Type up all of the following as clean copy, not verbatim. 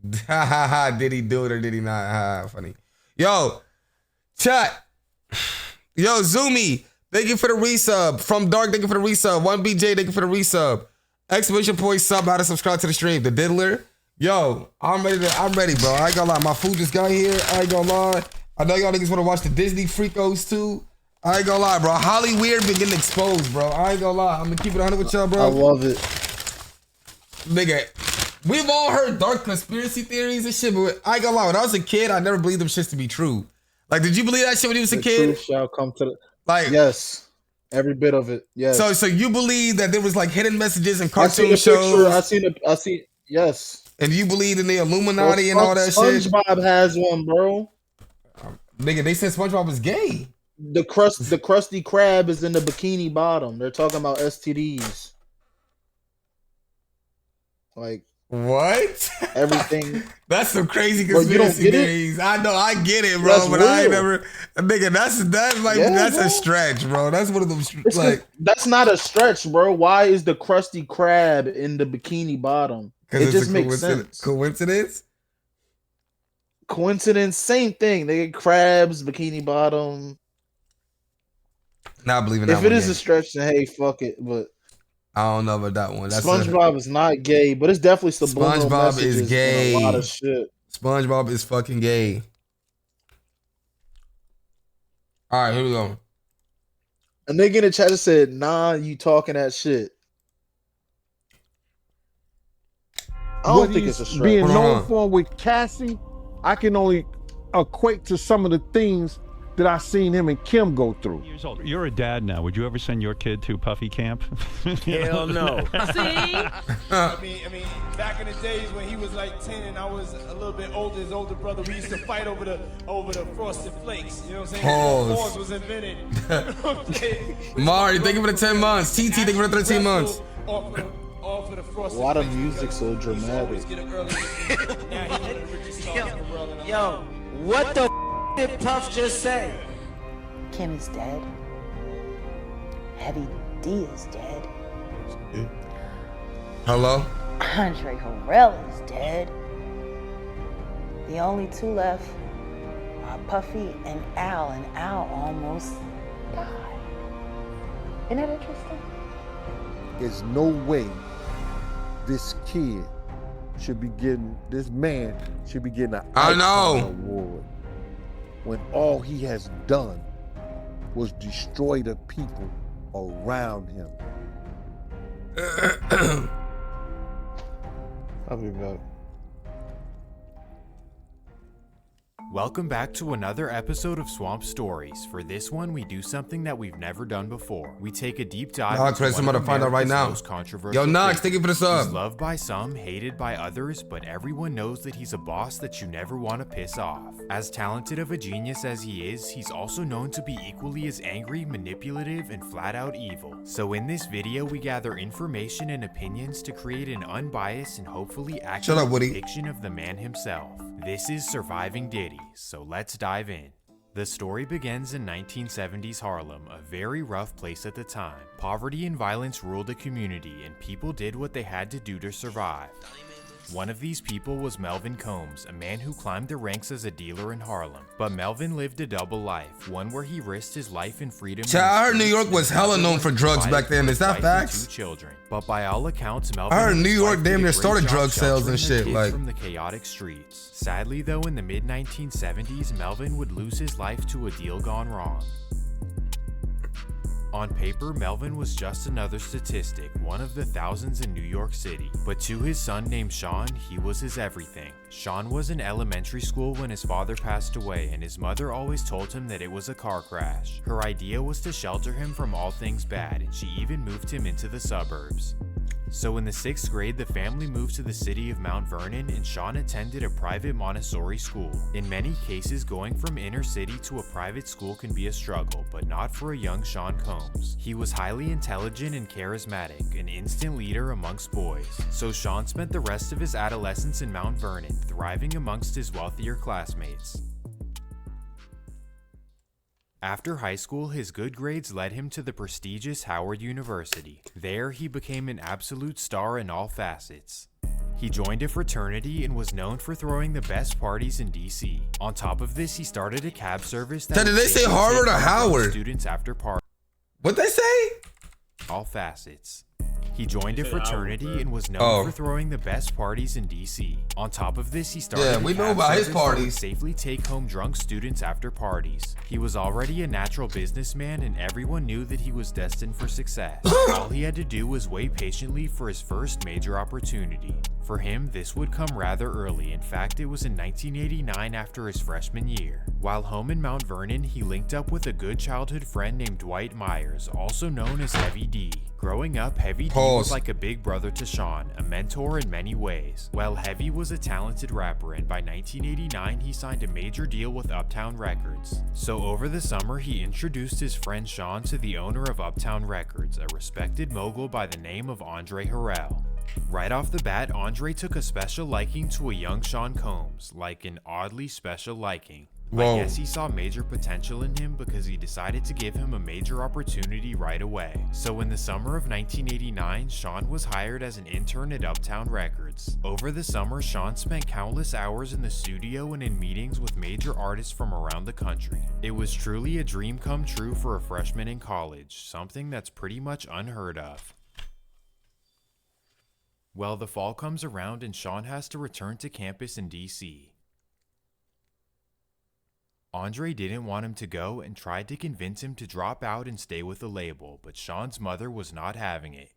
Did he do it or did he not? Funny. Yo, chat. Yo, Zoomy. Thank you for the resub. From Dark, thank you for the resub. 1BJ, thank you for the resub. Exclamation point sub, how to subscribe to the stream. The Diddler. Yo, I'm ready, bro. I ain't gonna lie. My food just got here. I ain't gonna lie. I know y'all niggas wanna watch the Disney Freakos too. I ain't gonna lie, bro. Holly Weird been getting exposed, bro. I ain't gonna lie. I'm gonna keep it 100 with y'all, bro. I love it. Nigga, we've all heard dark conspiracy theories and shit, but I ain't gonna lie. When I was a kid, I never believed them shits to be true. Like, did you believe that shit when you was a kid? The truth shall come to the... Like, yes. Every bit of it. Yes. So you believe that there was like hidden messages in cartoon shows? I see. Yes. And you believe in the Illuminati and all that SpongeBob shit? SpongeBob has one, bro. Nigga, they said SpongeBob was gay. The Krusty Krab is in the Bikini Bottom. They're talking about STDs. Like what? Everything. That's some crazy conspiracy theories. I know, I get it, bro, but real. I ain't never. Nigga, that's a stretch, bro. That's one of them. Like, that's not a stretch, bro. Why is the Krusty Krab in the Bikini Bottom? It just makes sense. Coincidence? Coincidence? Same thing. They get crabs, Bikini Bottom. Not believing that. If it is a stretch, then hey, fuck it. But I don't know about that one. SpongeBob is not gay, but it's definitely subliminal SpongeBob is gay. A lot of shit. SpongeBob is fucking gay. All right, here we go. And they get in the chat and said, "Nah, you talking that shit." I don't think it's a stretch. Being known for with Cassie, I can only equate to some of the things that I seen him and Kim go through. Years old. You're a dad now. Would you ever send your kid to Puffy camp? Hell no. See? I mean, back in the days when he was like 10 and I was a little bit older, his older brother, we used to fight over the Frosted Flakes. You know what I'm saying? Pause was invented. Mari, thank you for the 10 months. TT, thank you for the 13 months. Why the music so dramatic? Yo, what the did Puff just say? Kim is dead. Heavy D is dead. Hello? Andre Harrell is dead. The only two left are Puffy and Al almost died. Isn't that interesting? There's no way this kid should be getting, this man should be getting an Icon Award when all he has done was destroy the people around him. I'll be back. Welcome back to another episode of Swamp Stories. For this one, we do something that we've never done before. We take a deep dive into one of America's most controversial Yo, Knox, thank you for the sub. He's loved by some, hated by others, but everyone knows that he's a boss that you never want to piss off. As talented of a genius as he is, he's also known to be equally as angry, manipulative, and flat out evil. So in this video, we gather information and opinions to create an unbiased and hopefully accurate depiction of the man himself. This is Surviving Diddy, so let's dive in. The story begins in 1970s Harlem, a very rough place at the time. Poverty and violence ruled the community, and people did what they had to do to survive. One of these people was Melvin Combs, a man who climbed the ranks as a dealer in Harlem. But Melvin lived a double life, one where he risked his life and freedom. I heard New York was hella known for drugs back then. Is that facts? 2 children. But by all accounts, Melvin I heard New York damn near started drug sales and shit. Like from the chaotic streets. Sadly, though, in the mid-1970s, Melvin would lose his life to a deal gone wrong. On paper, Melvin was just another statistic, one of the thousands in New York City. But to his son named Sean, he was his everything. Sean was in elementary school when his father passed away, and his mother always told him that it was a car crash. Her idea was to shelter him from all things bad, and she even moved him into the suburbs. So in the 6th grade, the family moved to the city of Mount Vernon, and Sean attended a private Montessori school. In many cases, going from inner city to a private school can be a struggle, but not for a young Sean Combs. He was highly intelligent and charismatic, an instant leader amongst boys. So Sean spent the rest of his adolescence in Mount Vernon, thriving amongst his wealthier classmates. After high school, his good grades led him to the prestigious Howard University. There, he became an absolute star in all facets. He joined a fraternity and was known for throwing the best parties in DC. On top of this, he started a cab service that Did they say Harvard or Howard? Students after party. What they say? All facets. He joined a fraternity and was known for throwing the best parties in DC. On top of this, he started we know about his parties. Safely take home drunk students after parties. He was already a natural businessman and everyone knew that he was destined for success. All he had to do was wait patiently for his first major opportunity. For him, this would come rather early. In fact, it was in 1989 after his freshman year. While home in Mount Vernon, he linked up with a good childhood friend named Dwight Myers, also known as Heavy D. Growing up, Heavy D was like a big brother to Sean, a mentor in many ways. Well, Heavy was a talented rapper, and by 1989, he signed a major deal with Uptown Records. So over the summer, he introduced his friend Sean to the owner of Uptown Records, a respected mogul by the name of Andre Harrell. Right off the bat, Andre took a special liking to a young Sean Combs, like an oddly special liking. I guess he saw major potential in him because he decided to give him a major opportunity right away. So in the summer of 1989, Sean was hired as an intern at Uptown Records. Over the summer, Sean spent countless hours in the studio and in meetings with major artists from around the country. It was truly a dream come true for a freshman in college, something that's pretty much unheard of. Well, the fall comes around and Sean has to return to campus in DC. Andre didn't want him to go and tried to convince him to drop out and stay with the label, but Sean's mother was not having it.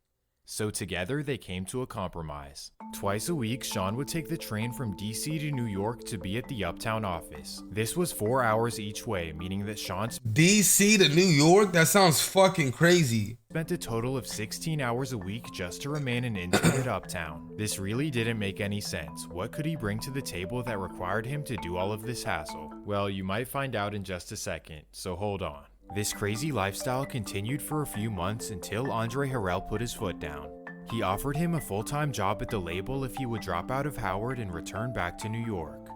So together they came to a compromise. Twice a week, Sean would take the train from DC to New York to be at the Uptown office. This was 4 hours each way, meaning that Sean DC to New York? That sounds fucking crazy. Spent a total of 16 hours a week just to remain an intern at Uptown. This really didn't make any sense. What could he bring to the table that required him to do all of this hassle? Well, you might find out in just a second, so hold on. This crazy lifestyle continued for a few months until Andre Harrell put his foot down. He offered him a full-time job at the label if he would drop out of Howard and return back to New York.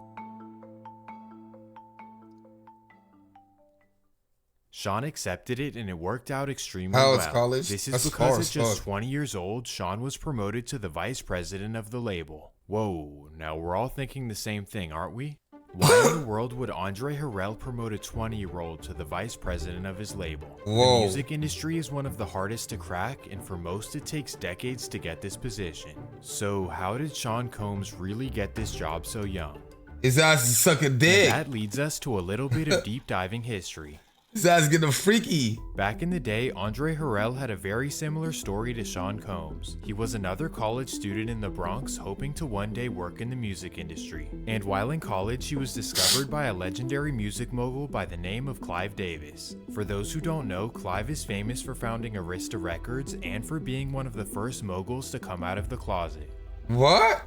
Sean accepted it and it worked out extremely well. College? This is because at just 20 years old, Sean was promoted to the vice president of the label. Whoa, now we're all thinking the same thing, aren't we? Why in the world would Andre Harrell promote a 20-year-old to the vice president of his label? The music industry is one of the hardest to crack, and for most it takes decades to get this position. So how did Sean Combs really get this job so young? His ass is sucking dick. And that leads us to a little bit of deep diving history. His ass getting freaky. Back in the day, Andre Harrell had a very similar story to Sean Combs. He was another college student in the Bronx hoping to one day work in the music industry. And while in college, he was discovered by a legendary music mogul by the name of Clive Davis. For those who don't know, Clive is famous for founding Arista Records and for being one of the first moguls to come out of the closet. What?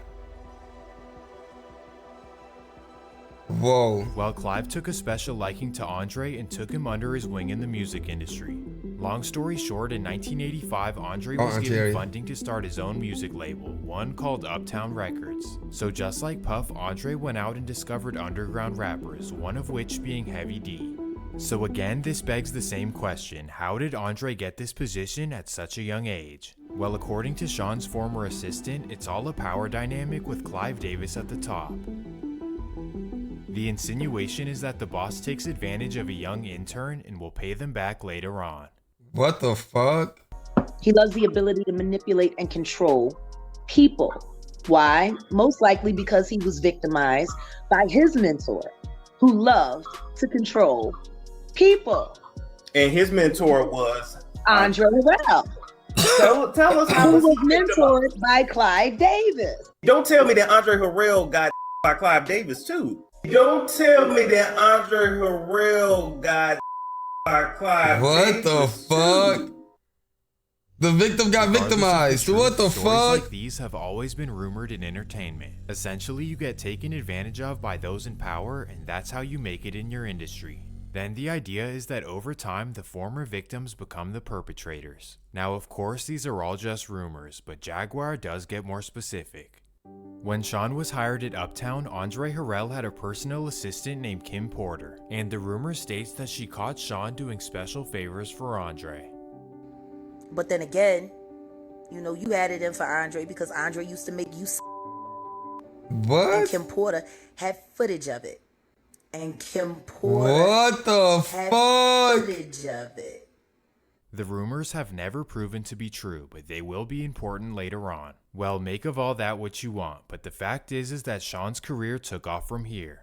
Whoa. Well, Clive took a special liking to Andre and took him under his wing in the music industry. Long story short, in 1985, Andre was given funding to start his own music label, one called Uptown Records. So just like Puff, Andre went out and discovered underground rappers, one of which being Heavy D. So again, this begs the same question: how did Andre get this position at such a young age? Well, according to Sean's former assistant, it's all a power dynamic with Clive Davis at the top. The insinuation is that the boss takes advantage of a young intern and will pay them back later on. What the fuck? He loves the ability to manipulate and control people. Why? Most likely because he was victimized by his mentor, who loved to control people. And his mentor was Andre Harrell. So tell us how who was mentored by Clive Davis. Don't tell me that Andre Harrell got by Clive Davis too. Don't tell me that Andre Harrell got by Clive Davis. What the fuck? The victim got victimized. What the fuck? Stories like these have always been rumored in entertainment. Essentially, you get taken advantage of by those in power, and that's how you make it in your industry. Then the idea is that over time, the former victims become the perpetrators. Now, of course, these are all just rumors, but Jaguar does get more specific. When Sean was hired at Uptown, Andre Harrell had a personal assistant named Kim Porter, and the rumor states that she caught Sean doing special favors for Andre. But then again, you know, you had it in for Andre because Andre used to make you What? And Kim Porter had footage of it. And Kim Porter what the had fuck? footage of it. The rumors have never proven to be true, but they will be important later on. Well, make of all that what you want, but the fact is that Sean's career took off from here.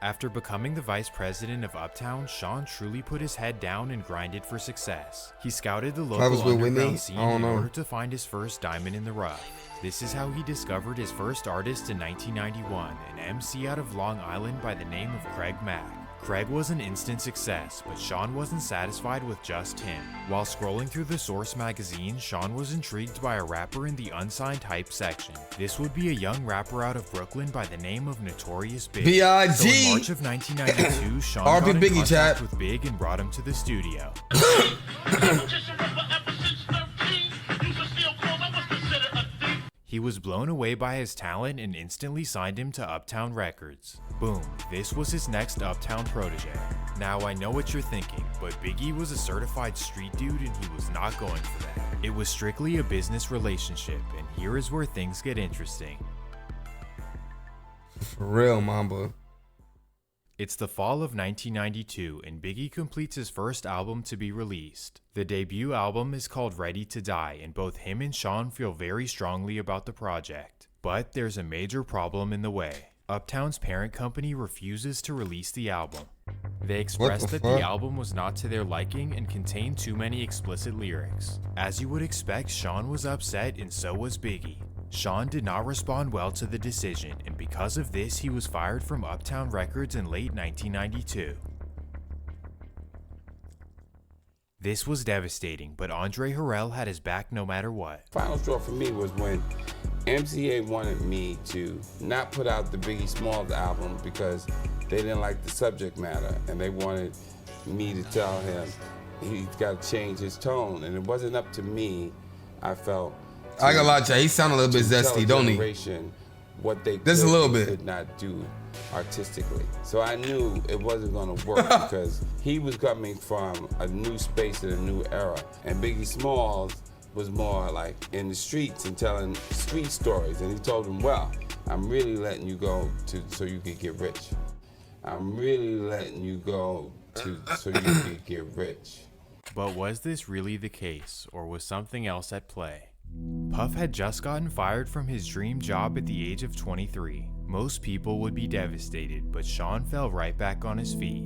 After becoming the vice president of Uptown, Sean truly put his head down and grinded for success. He scouted the local underground scene in order to find his first diamond in the rough. This is how he discovered his first artist in 1991, an MC out of Long Island by the name of Craig Mack. Craig was an instant success, but Sean wasn't satisfied with just him. While scrolling through the Source magazine, Sean was intrigued by a rapper in the unsigned hype section. This would be a young rapper out of Brooklyn by the name of Notorious Big. B.I.G. So in March of 1992, Sean got in contact with Big and brought him to the studio. He was blown away by his talent and instantly signed him to Uptown Records. Boom, this was his next Uptown protege. Now I know what you're thinking, but Biggie was a certified street dude and he was not going for that. It was strictly a business relationship, and here is where things get interesting. For real, Mamba. It's the fall of 1992 and Biggie completes his first album to be released. The debut album is called Ready to Die, and both him and Sean feel very strongly about the project. But there's a major problem in the way. Uptown's parent company refuses to release the album. They expressed that the album was not to their liking and contained too many explicit lyrics. As you would expect, Sean was upset and so was Biggie. Sean did not respond well to the decision, and because of this, he was fired from Uptown Records in late 1992. This was devastating, but Andre Harrell had his back no matter what. Final straw for me was when MCA wanted me to not put out the Biggie Smalls album because they didn't like the subject matter, and they wanted me to tell him he's got to change his tone, and it wasn't up to me, I felt. I gotta lie to you, he sound a little bit zesty, don't he? What they just a little bit could not do artistically. So I knew it wasn't gonna work because he was coming from a new space and a new era. And Biggie Smalls was more like in the streets and telling street stories. And he told him, well, I'm really letting you go so you can get rich. I'm really letting you go so you can get rich. But was this really the case, or was something else at play? Puff had just gotten fired from his dream job at the age of 23. Most people would be devastated, but Sean fell right back on his feet.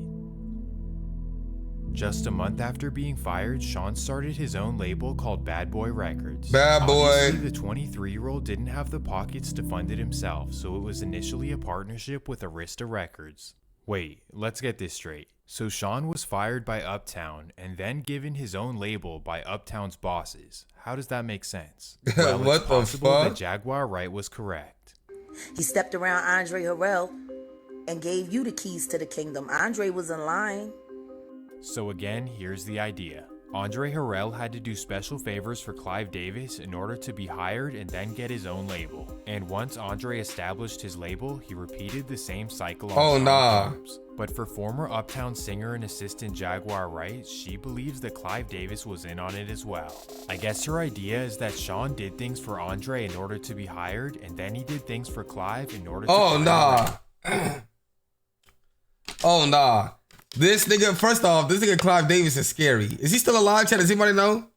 Just a month after being fired, Sean started his own label called Bad Boy Records. Bad Boy. Obviously, the 23-year-old didn't have the pockets to fund it himself, so it was initially a partnership with Arista Records. Wait, let's get this straight. So Sean was fired by Uptown and then given his own label by Uptown's bosses. How does that make sense? Well, what it's possible the fuck? that Jaguar Wright was correct. He stepped around Andre Harrell and gave you the keys to the kingdom. Andre was in line. So again, here's the idea. Andre Harrell had to do special favors for Clive Davis in order to be hired and then get his own label. And once Andre established his label, he repeated the same cycle on terms. But for former Uptown singer and assistant Jaguar Wright, she believes that Clive Davis was in on it as well. I guess her idea is that Sean did things for Andre in order to be hired, and then he did things for Clive in order to Oh nah. This nigga, first off, this nigga Clive Davis is scary. Is he still alive, chat? Does anybody know?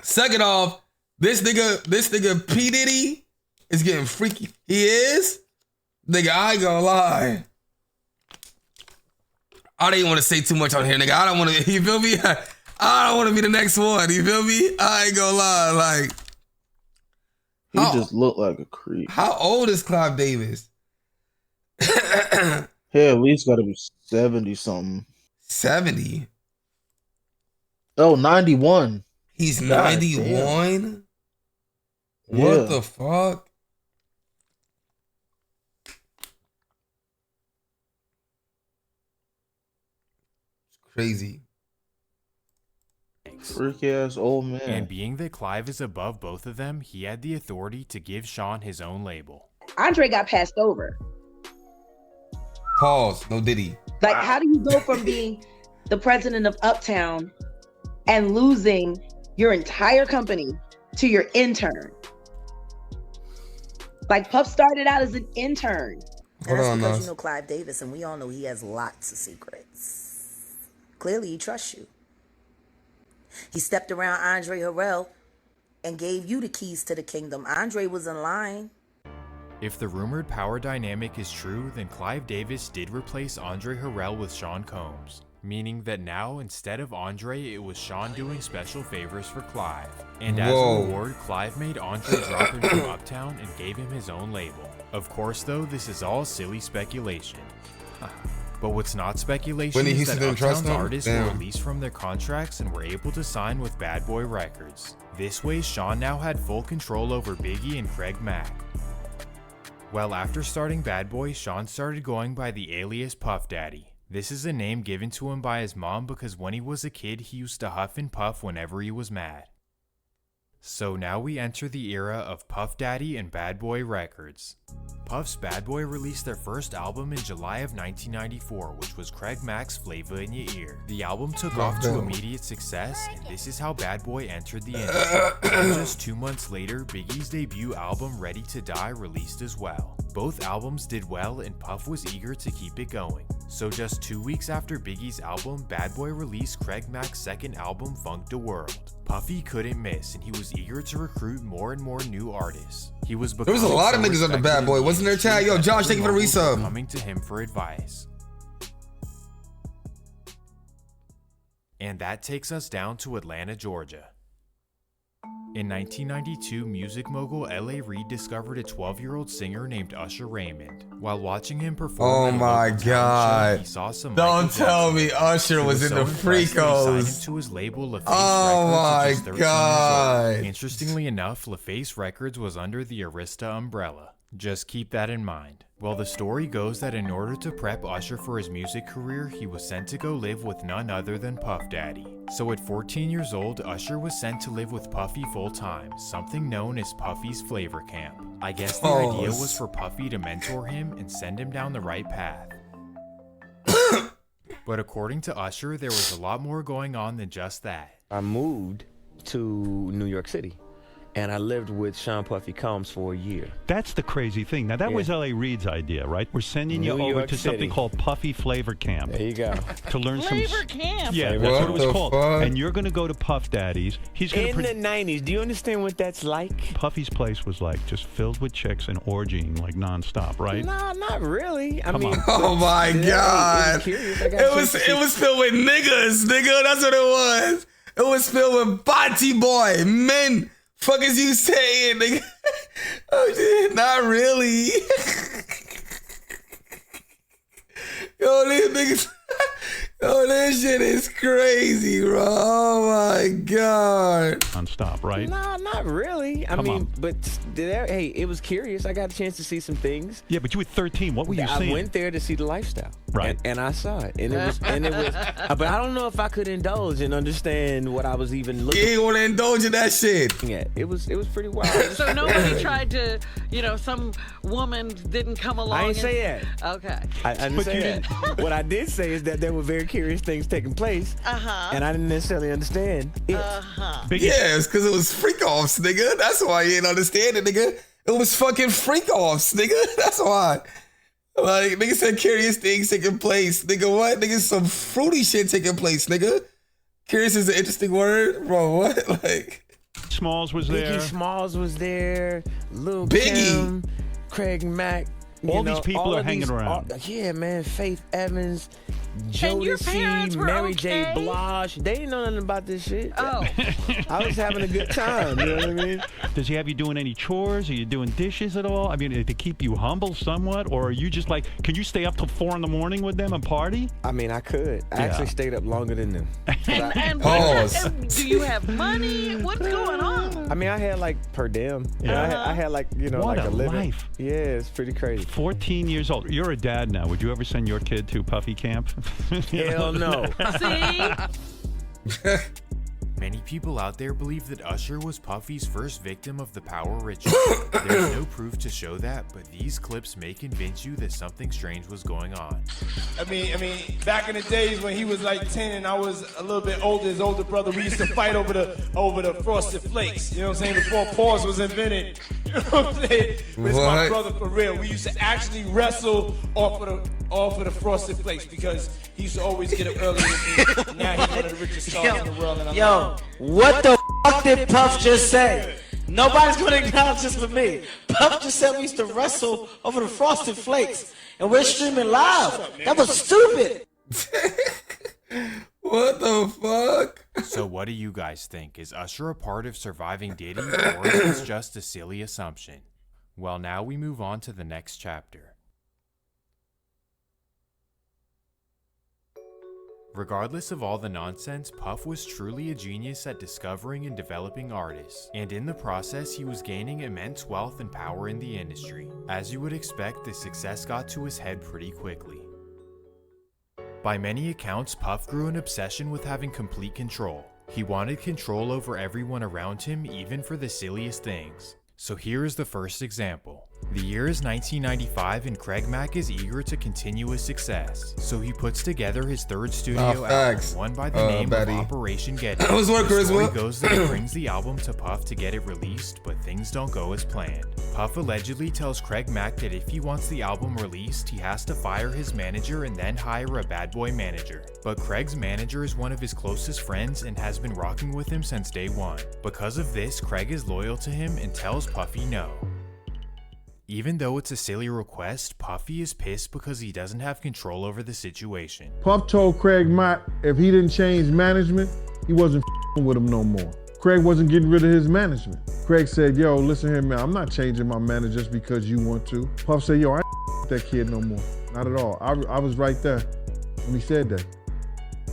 Second off, this nigga P. Diddy is getting freaky. He is? Nigga, I ain't gonna lie. I don't even want to say too much on here, nigga. I don't want to, you feel me? I don't want to be the next one, you feel me? I ain't gonna lie, like. He just looked like a creep. How old is Clive Davis? He at least gotta be 70 something. 70? Oh, 91. He's 91? Yeah. What the fuck? It's crazy. Freak ass old man. And being that Clive is above both of them, he had the authority to give Sean his own label. Andre got passed over. Pause. No Diddy. Like, how do you go from being the president of Uptown and losing your entire company to your intern? Like Puff started out as an intern. And that's because you know Clive Davis, and we all know he has lots of secrets. Clearly, he trusts you. He stepped around Andre Harrell and gave you the keys to the kingdom. Andre was in line. If the rumored power dynamic is true, then Clive Davis did replace Andre Harrell with Sean Combs, meaning that now, instead of Andre, it was Sean doing special favors for Clive. And as a reward, Clive made Andre drop him from Uptown and gave him his own label. Of course, though, this is all silly speculation. But what's not speculation is that Uptown's artists were released from their contracts and were able to sign with Bad Boy Records. This way, Sean now had full control over Biggie and Craig Mack. Well, after starting Bad Boy, Sean started going by the alias Puff Daddy. This is a name given to him by his mom because when he was a kid, he used to huff and puff whenever he was mad. So now we enter the era of Puff Daddy and Bad Boy Records. Puff's Bad Boy released their first album in July of 1994, which was Craig Mack's Flavor in Your Ear. The album took off to immediate success, and this is how Bad Boy entered the industry. And just 2 months later, Biggie's debut album Ready to Die released as well. Both albums did well, and Puff was eager to keep it going. So just 2 weeks after Biggie's album, Bad Boy released Craig Mack's second album, Funk the World. Puffy couldn't miss, and he was eager to recruit more and more new artists. He was there was a lot of niggas on the Bad Boy, wasn't there, Chad? Yo, Josh, thank you for the resub. Coming to him for advice. And that takes us down to Atlanta, Georgia. In 1992, music mogul L.A. Reid discovered a 12-year-old singer named Usher Raymond. While watching him perform, oh my God! He saw some Don't tell me Usher was in the Freakos. Signed him to his label, LaFace oh Records, my God! Interestingly enough, LaFace Records was under the Arista umbrella. Just keep that in mind. Well, the story goes that in order to prep Usher for his music career, he was sent to go live with none other than Puff Daddy. So at 14 years old, Usher was sent to live with Puffy full-time, something known as Puffy's Flavor Camp. I guess the idea was for Puffy to mentor him and send him down the right path. But according to Usher, there was a lot more going on than just that. I moved to New York City. And I lived with Sean Puffy Combs for a year. That's the crazy thing. Now, that was L.A. Reid's idea, right? We're sending you over to something called Puffy Flavor Camp. There you go. To learn Flavor Camp? Yeah, that's what it was called. And you're going to go to Puff Daddy's. He's going in the 90s. Do you understand what that's like? Puffy's place was like just filled with chicks and orgying like nonstop, right? No, not really. I mean, oh my God. It was filled with niggas, nigga. That's what it was. It was filled with body boy, men. Fuck is you saying, nigga? Oh shit, not really. Yo, these niggas. Yo, this shit is crazy, bro. Oh my God. Nonstop, right? Nah, not really. I mean, but hey, it was curious. I got a chance to see some things. Yeah, but you were 13. What were you seeing? I went there to see the lifestyle. Right. And I saw it. And it was, but I don't know if I could indulge and understand what I was even looking for. You want to indulge in that shit. Yeah, it was pretty wild. So nobody tried to, some woman didn't come along. I didn't say that. Okay. I didn't say that. What I did say is that there were very curious things taking place. And I didn't necessarily understand it. Yeah, it's because it was freak-offs, nigga. That's why you didn't understand it, nigga. It was fucking freak-offs, nigga. That's why. Like, nigga said curious things taking place. Nigga, what? Nigga, some fruity shit taking place, nigga. Curious is an interesting word. Bro, what? Like... Smalls was there. Biggie Smalls was there. Lil Biggie. Kim, Craig Mack. All these people are hanging around. Yeah, man. Faith Evans, Jodeci, Mary J. Blige. They didn't know nothing about this shit. Oh. I was having a good time. You know what I mean? Does he have you doing any chores? Are you doing dishes at all? I mean, to keep you humble somewhat? Or are you just like, can you stay up till 4 in the morning with them and party? I mean, I could. I actually stayed up longer than them. And do you have money? What's going on? I mean, I had like per diem. I had like, what like a living. Life. Yeah, it's pretty crazy. 14 years old. You're a dad now. Would you ever send your kid to Puffy Camp? Hell no. See? Many people out there believe that Usher was Puffy's first victim of the power ritual. There's no proof to show that, but these clips may convince you that something strange was going on. I mean, back in the days when he was like 10 and I was a little bit older, his older brother, we used to fight over the Frosted Flakes. You know what I'm saying? Before pause was invented. know what I'm saying? But it's my brother for real. We used to actually wrestle off of the Frosted Flakes because he used to always get up early with me. Now he's one of the richest stars in the world. And What the fuck did Puff just say? Nobody's gonna acknowledge this but me. Puff just said we used to wrestle over the Frosted Flakes, and we're streaming live. That was stupid. What the fuck? So what do you guys think? Is Usher a part of surviving Diddy, or is this just a silly assumption? Well, now we move on to the next chapter. Regardless of all the nonsense, Puff was truly a genius at discovering and developing artists, and in the process he was gaining immense wealth and power in the industry. As you would expect, the success got to his head pretty quickly. By many accounts, Puff grew an obsession with having complete control. He wanted control over everyone around him, even for the silliest things. So here is the first example. The year is 1995 and Craig Mack is eager to continue his success. So he puts together his third studio album, one by the name of Operation Get It. The story goes that he brings the album to Puff to get it released, but things don't go as planned. Puff allegedly tells Craig Mack that if he wants the album released, he has to fire his manager and then hire a bad boy manager. But Craig's manager is one of his closest friends and has been rocking with him since day one. Because of this, Craig is loyal to him and tells Puffy no. Even though it's a silly request, Puffy is pissed because he doesn't have control over the situation. Puff told Craig Mack if he didn't change management, he wasn't with him no more. Craig wasn't getting rid of his management. Craig said, yo, listen here, man, I'm not changing my manager just because you want to. Puff said, yo, I ain't with that kid no more. Not at all. I was right there when he said that.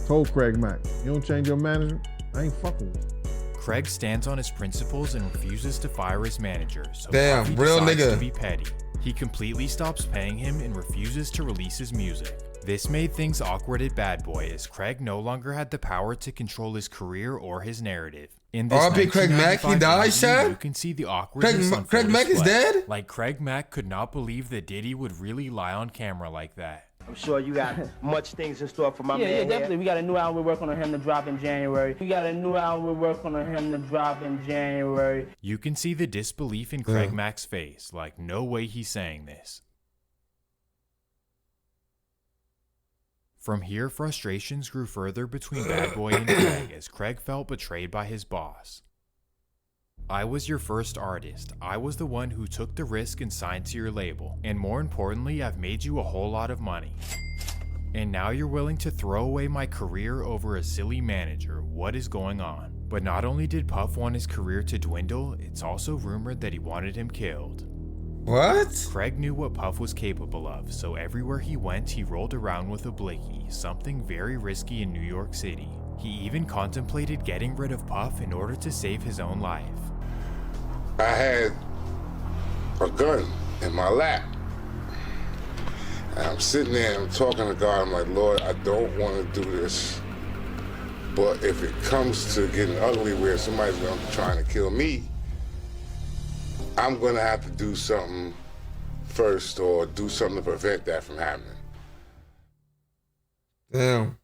Told Craig Mack, you don't change your management, I ain't fucking with you. Craig stands on his principles and refuses to fire his manager, so damn, Puffy real decides nigga to be petty. He completely stops paying him and refuses to release his music. This made things awkward at Bad Boy, as Craig no longer had the power to control his career or his narrative. In this R.I.P. Craig Mack, he died, Shaq? You can see the awkwardness on Craig Mack is dead? Like, Craig Mack could not believe that Diddy would really lie on camera like that. I'm sure you got much things in store for my man. Yeah, definitely. We got a new album we're working on him to drop in January. You can see the disbelief in Craig Mack's face, like no way he's saying this. From here, frustrations grew further between Bad Boy and Craig as Craig felt betrayed by his boss. I was your first artist. I was the one who took the risk and signed to your label. And more importantly, I've made you a whole lot of money. And now you're willing to throw away my career over a silly manager. What is going on? But not only did Puff want his career to dwindle, it's also rumored that he wanted him killed. What? Craig knew what Puff was capable of, so everywhere he went, he rolled around with a blicky, something very risky in New York City. He even contemplated getting rid of Puff in order to save his own life. I had a gun in my lap. And I'm sitting there and I'm talking to God. I'm like, Lord, I don't want to do this. But if it comes to getting ugly where somebody's going to be trying to kill me, I'm going to have to do something first or do something to prevent that from happening. Damn.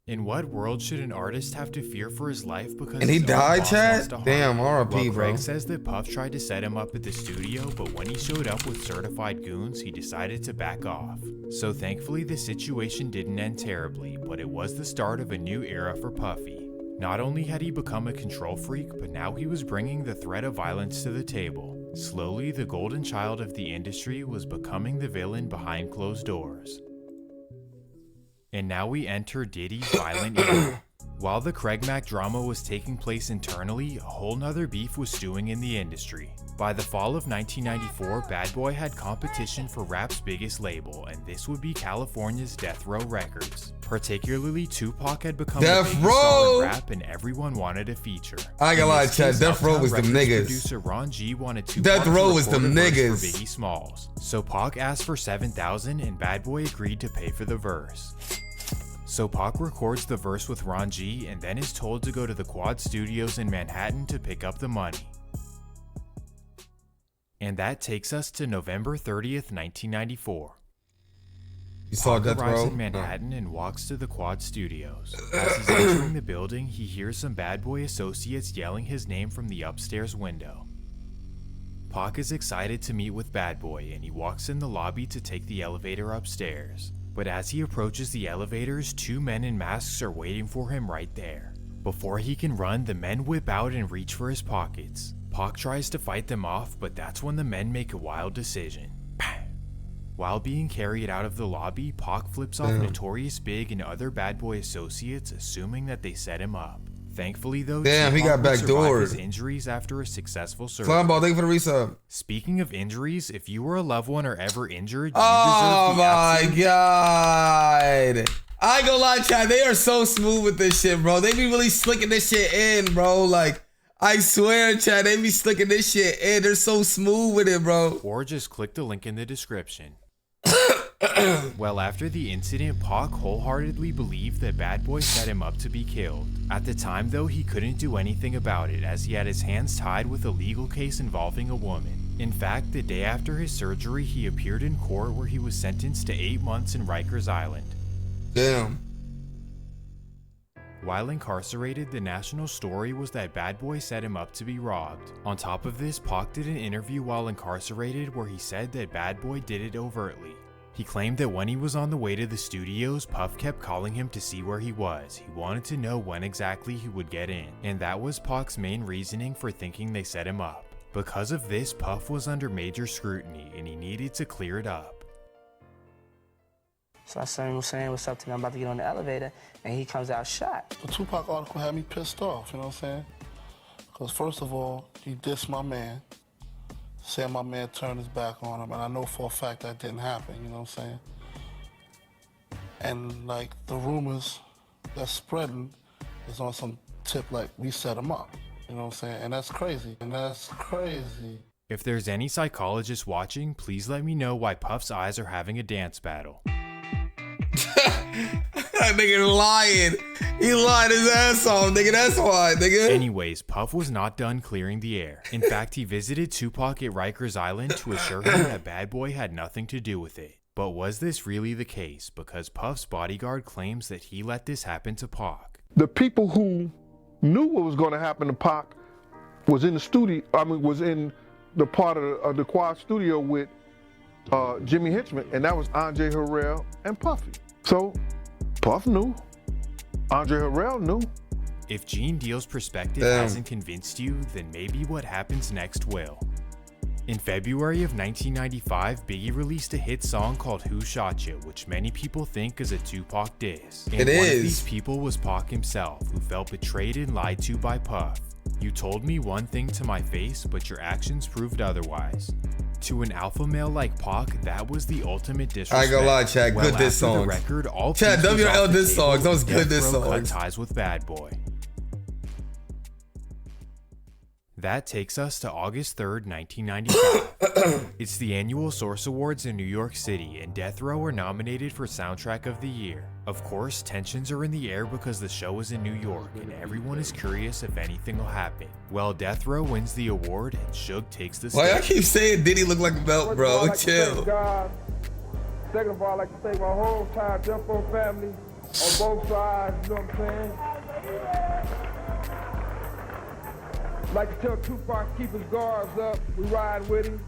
In what world should an artist have to fear for his life because and he died, Chad? Damn, R.I.P., bro. Craig says that Puff tried to set him up at the studio, but when he showed up with certified goons, he decided to back off. So thankfully, the situation didn't end terribly, but it was the start of a new era for Puffy. Not only had he become a control freak, but now he was bringing the threat of violence to the table. Slowly, the golden child of the industry was becoming the villain behind closed doors. And now we enter Diddy's violent era. While the Craig Mack drama was taking place internally, a whole nother beef was stewing in the industry. By the fall of 1994, Bad Boy had competition for rap's biggest label, and this would be California's Death Row Records. Particularly, Tupac had become the biggest star in rap, and everyone wanted a feature. I ain't gonna lie, Chad, Death Row was them niggas. Producer Ron G wanted Tupac Death Row was to them record a verse niggas. for Biggie Smalls. So Pac asked for $7,000, and Bad Boy agreed to pay for the verse. So Pac records the verse with Ron G and then is told to go to the Quad Studios in Manhattan to pick up the money. And that takes us to November 30th, 1994. You saw Pac Death arrives Row? in Manhattan and walks to the Quad Studios. As he's entering the building, he hears some bad boy associates yelling his name from the upstairs window. Pac is excited to meet with Bad Boy, and he walks in the lobby to take the elevator upstairs. But as he approaches the elevators, 2 men in masks are waiting for him right there. Before he can run, the men whip out and reach for his pockets. Pac tries to fight them off, but that's when the men make a wild decision. While being carried out of the lobby, Pac flips off Notorious Big and other Bad Boy associates, assuming that they set him up. Thankfully, though, he got backdoored. His injuries after a successful surgery. Slime thank you for the resub. Speaking of injuries, if you or a loved one are ever injured, you Oh deserve the my god! I ain't gonna lie, chat. They are so smooth with this shit, bro. They be really slicking this shit in, bro. Like, I swear, chat, they be slicking this shit in. They're so smooth with it, bro. Or just click the link in the description. Well, after the incident, Pac wholeheartedly believed that Bad Boy set him up to be killed. At the time, though, he couldn't do anything about it, as he had his hands tied with a legal case involving a woman. In fact, the day after his surgery, he appeared in court where he was sentenced to 8 months in Rikers Island. Damn. While incarcerated, the national story was that Bad Boy set him up to be robbed. On top of this, Pac did an interview while incarcerated where he said that Bad Boy did it overtly. He claimed that when he was on the way to the studios, Puff kept calling him to see where he was. He wanted to know when exactly he would get in, and that was Pac's main reasoning for thinking they set him up. Because of this, Puff was under major scrutiny, and he needed to clear it up. So I saw him saying what's up to me, I'm about to get on the elevator, and he comes out shot. The Tupac article had me pissed off, you know what I'm saying? Because first of all, he dissed my man, said my man turned his back on him, and I know for a fact that didn't happen, you know what I'm saying? And like the rumors that's spreading is on some tip like we set him up, you know what I'm saying? And that's crazy, If there's any psychologists watching, please let me know why Puff's eyes are having a dance battle. That nigga lying. He lied his ass off, nigga. That's why, nigga. Anyways, Puff was not done clearing the air. In fact, he visited Tupac at Rikers Island to assure him that Bad Boy had nothing to do with it. But was this really the case? Because Puff's bodyguard claims that he let this happen to Pac. The people who knew what was going to happen to Pac was in the studio. Was in the part of the Quad Studio with Jimmy Hitchman, and that was Andre Harrell and Puffy. So Puff knew. Andre Harrell knew. If Gene Deal's perspective hasn't convinced you, then maybe what happens next will. In February of 1995, Biggie released a hit song called Who Shot Ya, which many people think is a Tupac diss. And one of these people was Pac himself, who felt betrayed and lied to by Puff. You told me one thing to my face, but your actions proved otherwise. To an alpha male like Pac, that was the ultimate disrespect. I ain't gonna lie, Chad. Well, Good diss songs. Record, all Chad, WL diss songs. Those good diss songs. Cut ties with Bad Boy. That takes us to August 3rd, 1995. It's the annual Source Awards in New York City, and Death Row are nominated for Soundtrack of the Year. Of course, tensions are in the air because the show is in New York, and everyone is curious if anything will happen. Well, Death Row wins the award, and Suge takes the stage. Why I keep saying Diddy look like a belt, bro? Chill. Second of all, I'd like to thank my whole entire Death Row family on both sides, you know what I'm saying? I'd like to tell Tupac keep his guards up, we ride with him.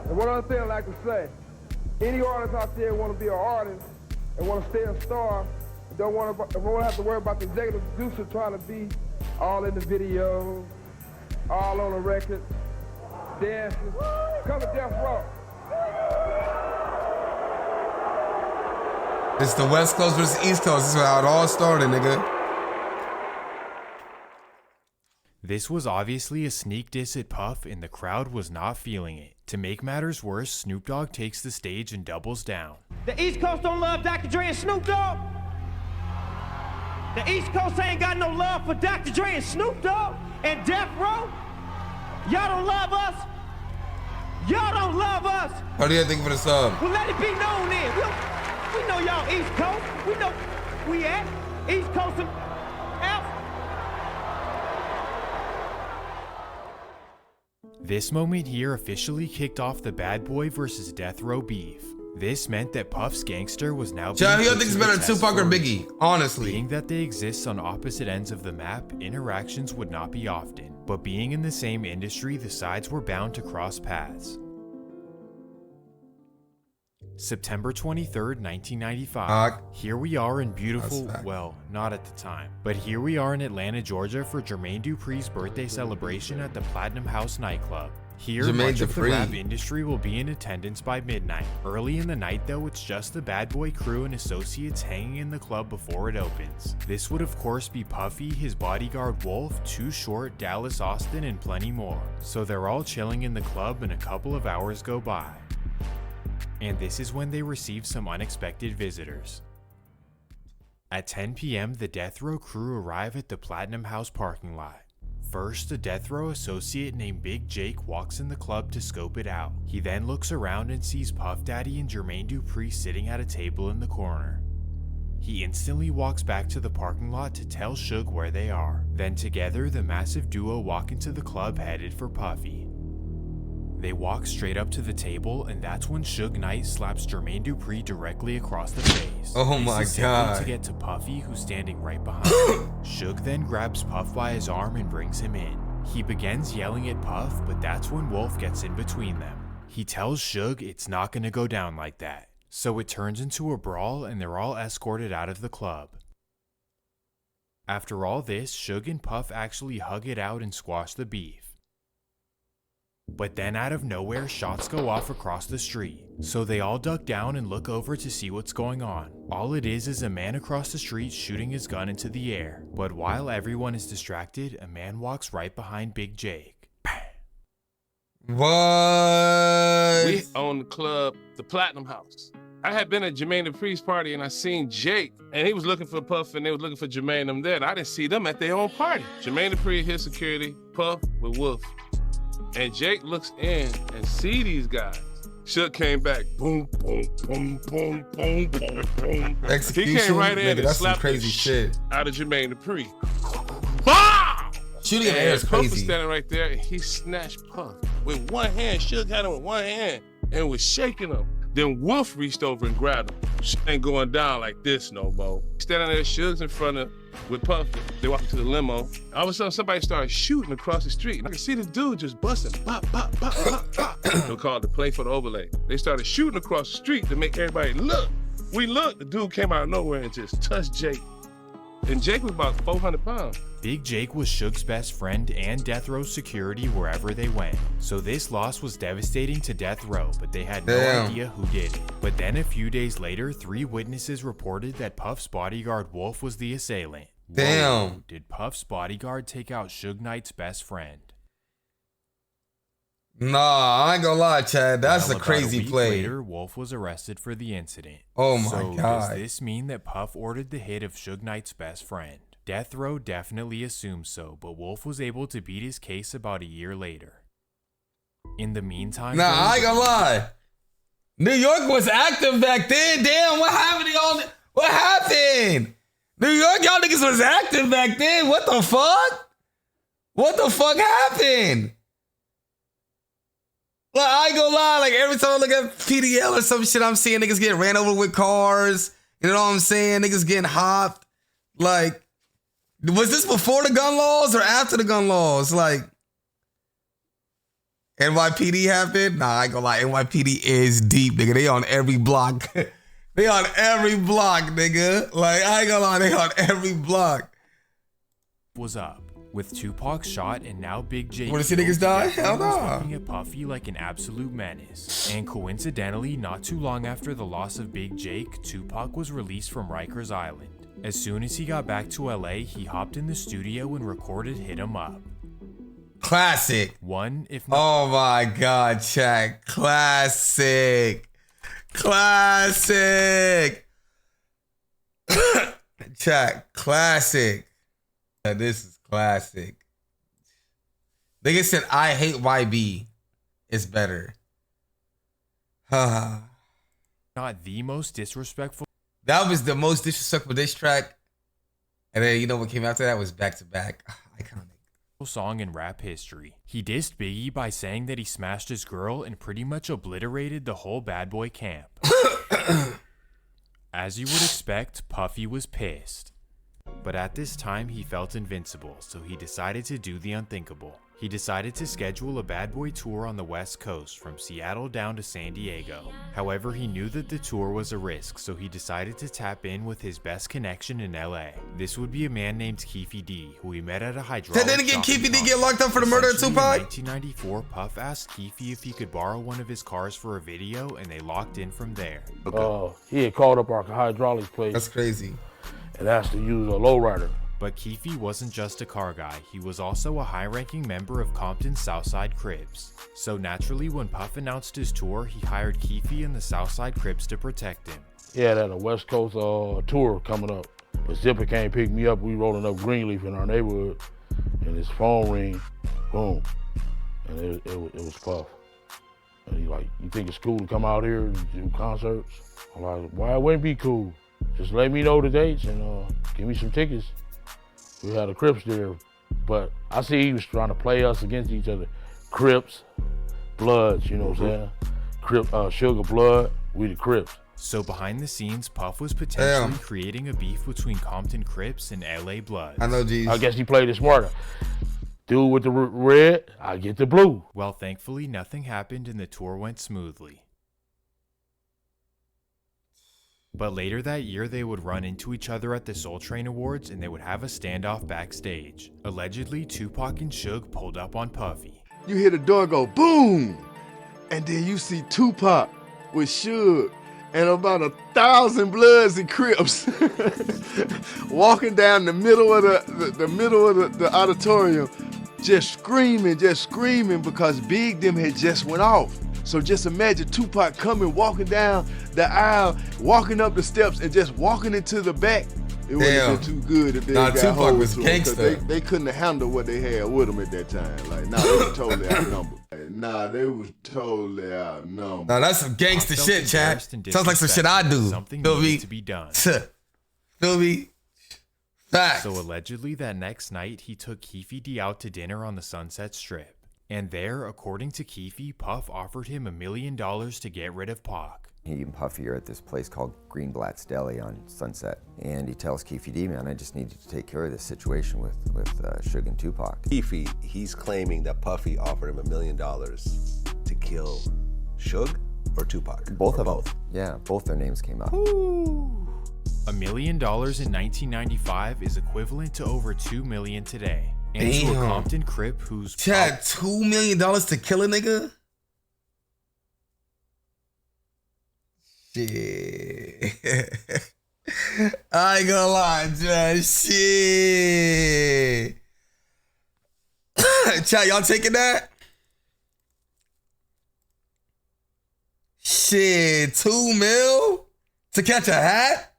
And one other thing I'd like to say, any artist out there want to be an artist and want to stay a star, don't want to have to worry about the executive producer trying to be all in the videos, all on the record, dancing. Come to Death Row. It's the West Coast versus East Coast. This is how it all started, nigga. This was obviously a sneak diss at Puff, and the crowd was not feeling it. To make matters worse, Snoop Dogg takes the stage and doubles down. The East Coast don't love Dr. Dre and Snoop Dogg. The East Coast ain't got no love for Dr. Dre and Snoop Dogg and Death Row. Y'all don't love us. Y'all don't love us. How do you think for the sub? Well, let it be known then. We know y'all East Coast. We know we at East Coast and This moment here officially kicked off the Bad Boy versus Death Row beef. This meant that Puff's gangster was now being Chad, who you put think is to the better, test Tupac or for Biggie? Honestly. Being that they exist on opposite ends of the map, interactions would not be often. But being in the same industry, the sides were bound to cross paths. September 23rd, 1995. Here we are in beautiful, well, not at the time, but here we are in Atlanta, Georgia for Jermaine Dupri's birthday celebration at the Platinum House nightclub. Here, much of the rap industry will be in attendance by midnight. Early in the night though, it's just the Bad Boy crew and associates hanging in the club before it opens. This would of course be Puffy, his bodyguard Wolf, Too Short, Dallas Austin, and plenty more. So they're all chilling in the club and a couple of hours go by. And this is when they receive some unexpected visitors. At 10 p.m., the Death Row crew arrive at the Platinum House parking lot. First, a Death Row associate named Big Jake walks in the club to scope it out. He then looks around and sees Puff Daddy and Jermaine Dupri sitting at a table in the corner. He instantly walks back to the parking lot to tell Suge where they are. Then together, the massive duo walk into the club headed for Puffy. They walk straight up to the table, and that's when Suge Knight slaps Jermaine Dupri directly across the face. Oh my This is simply God. to get to Puffy, who's standing right behind him. Suge then grabs Puff by his arm and brings him in. He begins yelling at Puff, but that's when Wolf gets in between them. He tells Suge it's not gonna go down like that. So it turns into a brawl, and they're all escorted out of the club. After all this, Suge and Puff actually hug it out and squash the beef. But then out of nowhere, shots go off across the street. So they all duck down and look over to see what's going on. All it is a man across the street shooting his gun into the air. But while everyone is distracted, a man walks right behind Big Jake. What? We own the club, the Platinum House. I had been at Jermaine Dupri's party and I seen Jake, and he was looking for Puff and they was looking for Jermaine them there, and I didn't see them at their own party. Jermaine Dupri, his security, Puff with Wolf. And Jake looks in and see these guys. Shook came back. Boom, boom, boom, boom, boom, boom, boom. Execution? He came right in Nigga, and that's some slapped crazy the shit. out of Jermaine Dupri. Bah! Shooting in the And air is Puff was crazy. standing right there and he snatched Puff with one hand. Shook had him with one hand and was shaking him. Then Wolf reached over and grabbed him. Shit ain't going down like this no more. Standing there, Suge's in front of with Puff. They walk to the limo. All of a sudden, somebody started shooting across the street. And I could see the dude just busting. Bop, bop, bop, bop, bop. They called the play for the overlay. They started shooting across the street to make everybody look. We looked. The dude came out of nowhere and just touched Jake. And Jake was about 400 pounds. Big Jake was Suge's best friend and Death Row's security wherever they went. So this loss was devastating to Death Row, but they had no idea who did it. But then a few days later, 3 witnesses reported that Puff's bodyguard Wolf was the assailant. Damn. Whoa, did Puff's bodyguard take out Suge Knight's best friend? Nah, I ain't gonna lie, Chad. That's Well, a crazy about a week play. Later, Wolf was arrested for the incident. Oh my so God. Does this mean that Puff ordered the hit of Suge Knight's best friend? Death Row definitely assumes so, but Wolf was able to beat his case about a year later. In the meantime, Nah, I ain't gonna lie. New York was active back then. Damn, what happened to y'all? What happened? New York, y'all niggas was active back then. What the fuck? What the fuck happened? Like, I ain't gonna lie. Like, every time I look at PDL or some shit, I'm seeing niggas getting ran over with cars. You know what I'm saying? Niggas getting hopped. Like, was this before the gun laws or after the gun laws? Like, NYPD happened? Nah, I ain't gonna lie. NYPD is deep, nigga. They on every block. They on every block, nigga. Like, I ain't gonna lie. They on every block. was up. With Tupac shot and now Big J. Wanna see niggas die? Death Row Hell was nah. looking at Puffy like an absolute menace. And coincidentally, not too long after the loss of Big Jake, Tupac was released from Rikers Island. As soon as he got back to LA, he hopped in the studio and recorded Hit 'Em Up. Classic. One, if not. Oh my God, Chad. Classic. Classic. Chad, classic. This is classic. Nigga said, I hate YB. It's better. Not the most disrespectful. That was the most disrespectful diss track. And then you know what came after that was back to back. Iconic. song in rap history. He dissed Biggie by saying that he smashed his girl and pretty much obliterated the whole bad boy camp. As you would expect, Puffy was pissed. But at this time, he felt invincible, so he decided to do the unthinkable. He decided to schedule a bad boy tour on the West Coast from Seattle down to San Diego. However, he knew that the tour was a risk, so he decided to tap in with his best connection in LA. This would be a man named Keefe D, who he met at a hydraulic Didn't shopping Keefe D get complex. locked up for the murder of Essentially, Tupac? In 1994, Puff asked Keefe if he could borrow one of his cars for a video, and they locked in from there. He had called up our hydraulics place. That's crazy. And asked to use a lowrider. But Keefe wasn't just a car guy, he was also a high-ranking member of Compton's Southside Crips. So naturally, when Puff announced his tour, he hired Keefe and the Southside Crips to protect him. He had a West Coast tour coming up. But Zipper came pick me up, we rolling up Greenleaf in our neighborhood, and his phone ring, boom, and it was Puff. And he like, you think it's cool to come out here and do concerts? I'm like, why it wouldn't be cool? Just let me know the dates and give me some tickets. We had the Crips there, but I see he was trying to play us against each other. Crips, Bloods, you know what I'm saying? Sugar, Blood, we the Crips. So behind the scenes, Puff was potentially creating a beef between Compton Crips and LA Bloods. I know, G's. I guess he played it smarter. Dude with the red, I get the blue. Well, thankfully, nothing happened and the tour went smoothly. But later that year, they would run into each other at the Soul Train Awards and they would have a standoff backstage. Allegedly, Tupac and Suge pulled up on Puffy. You hear the door go boom, and then you see Tupac with Suge and about 1,000 Bloods and Crips walking down the middle of the auditorium, just screaming because Big them had just went off. So just imagine Tupac coming, walking down the aisle, walking up the steps, and just walking into the back. It wasn't too good if they got Tupac hold was to gangster. him, they couldn't have handled what they had with them at that time. Like, they were totally outnumbered. Nah, that's some gangster I felt shit, Chad. embarrassed and Sounds like some shit I do. Something Feel needed me? to be done. Feel me? Facts. So allegedly that next night, he took Keefe D out to dinner on the Sunset Strip. And there, according to Keefe, Puff offered him $1 million to get rid of Pac. He and Puffy are at this place called Greenblatt's Deli on Sunset. And he tells Keefe D, man, I just need you to take care of this situation with Suge and Tupac. Keefe, he's claiming that Puffy offered him $1 million to kill Suge or Tupac? Both or of them. both? Yeah, both their names came up. $1 million in 1995 is equivalent to over $2 million today. And to a Damn. Compton Crip who's... Chad, $2 million to kill a nigga? Shit. I ain't gonna lie, Chad. Shit. Chad, y'all taking that? Shit, $2 million to catch a hat?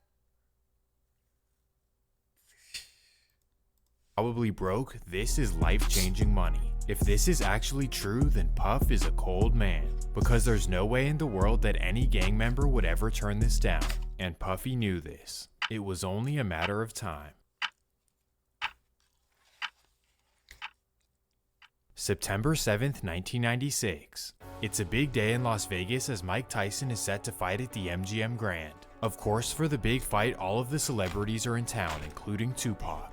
Probably broke, this is life-changing money. If this is actually true, then Puff is a cold man. Because there's no way in the world that any gang member would ever turn this down. And Puffy knew this. It was only a matter of time. September 7th, 1996. It's a big day in Las Vegas as Mike Tyson is set to fight at the MGM Grand. Of course, for the big fight, all of the celebrities are in town, including Tupac.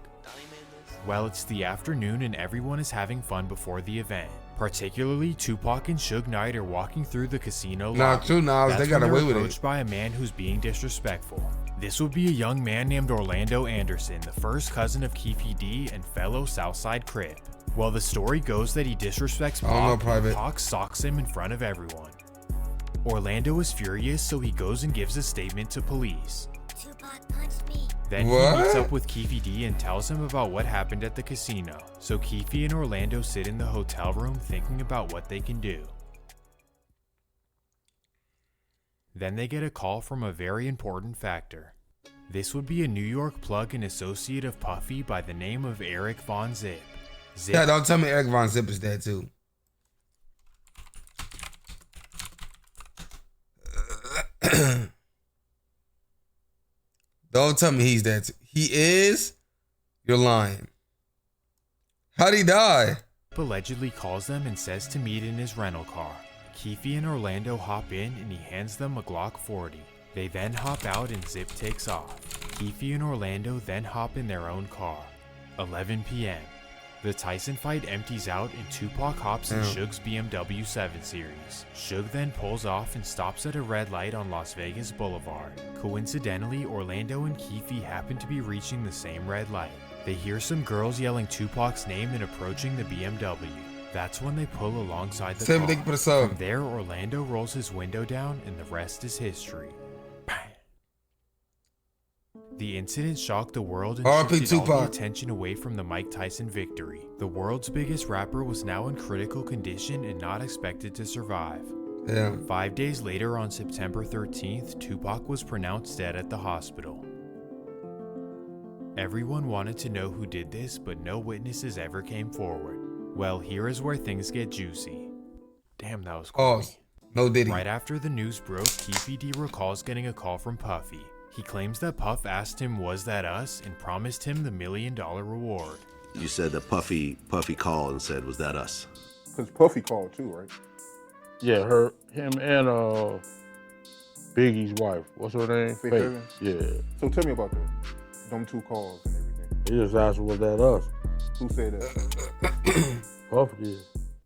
Well, it's the afternoon and everyone is having fun before the event. Particularly, Tupac and Suge Knight are walking through the casino lobby. True, nah, That's they got when away they're with it. approached by a man who's being disrespectful. This would be a young man named Orlando Anderson, the first cousin of Keefe D and fellow Southside Crip. Well, the story goes that he disrespects I don't know, Pac, Private. and Pac socks him in front of everyone. Orlando is furious, so he goes and gives a statement to police. Then he meets up with Keefe D and tells him about what happened at the casino. So Keefe and Orlando sit in the hotel room thinking about what they can do. Then they get a call from a very important factor. This would be a New York plug and associate of Puffy by the name of Eric Von Zip. Yeah, don't tell me Eric Von Zip is dead too. Don't tell me he's dead too. He is? You're lying. How'd he die? Allegedly calls them and says to meet in his rental car. Keefe and Orlando hop in and he hands them a Glock 40. They then hop out and Zip takes off. Keefe and Orlando then hop in their own car. 11 p.m. The Tyson fight empties out and Tupac hops in Suge's BMW 7 Series. Suge then pulls off and stops at a red light on Las Vegas Boulevard. Coincidentally, Orlando and Keefe happen to be reaching the same red light. They hear some girls yelling Tupac's name and approaching the BMW. That's when they pull alongside the car. From there, Orlando rolls his window down and the rest is history. Bang. The incident shocked the world and shifted all the attention away from the Mike Tyson victory. The world's biggest rapper was now in critical condition and not expected to survive. 5 days later, on September 13th, Tupac was pronounced dead at the hospital. Everyone wanted to know who did this, but no witnesses ever came forward. Well, here is where things get juicy. Damn, that was cool. No Diddy. Right after the news broke, Keefe D recalls getting a call from Puffy. He claims that Puff asked him, "Was that us?" and promised him the $1 million reward. You said that Puffy called and said, "Was that us?" Because Puffy called too, right? Yeah, him and Biggie's wife. What's her name? Faith Evans? Yeah. So tell me about that. Them two calls and everything. He just asked, "Was that us?" Who said that? Puff did.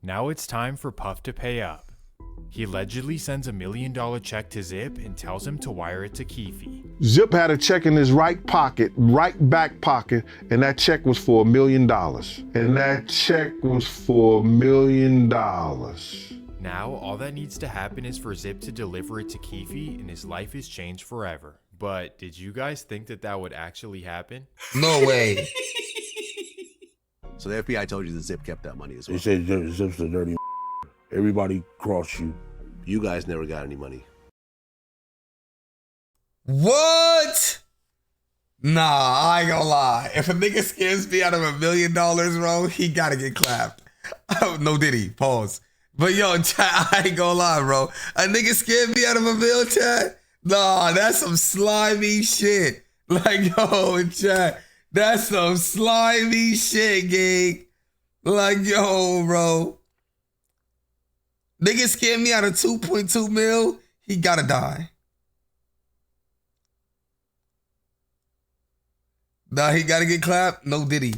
Now it's time for Puff to pay up. He allegedly sends $1 million check to Zip and tells him to wire it to Keefe. Zip had a check in his right pocket, right back pocket, and that check was for $1 million. Now, all that needs to happen is for Zip to deliver it to Keefe and his life is changed forever. But did you guys think that that would actually happen? No way. So the FBI told you that Zip kept that money as well. They said Zip's a dirty. Everybody crossed you. You guys never got any money. What? Nah, I ain't gonna lie. If a nigga scares me out of $1 million, bro, he gotta get clapped. No Diddy, pause. But yo, chat, I ain't gonna lie, bro. A nigga scared me out of $1 million, chat? Nah, that's some slimy shit. Like, yo, chat, that's some slimy shit, gang. Like, yo, bro. Nigga scared me out of 2.2 mil, he gotta die. Nah, he gotta get clapped. No Diddy.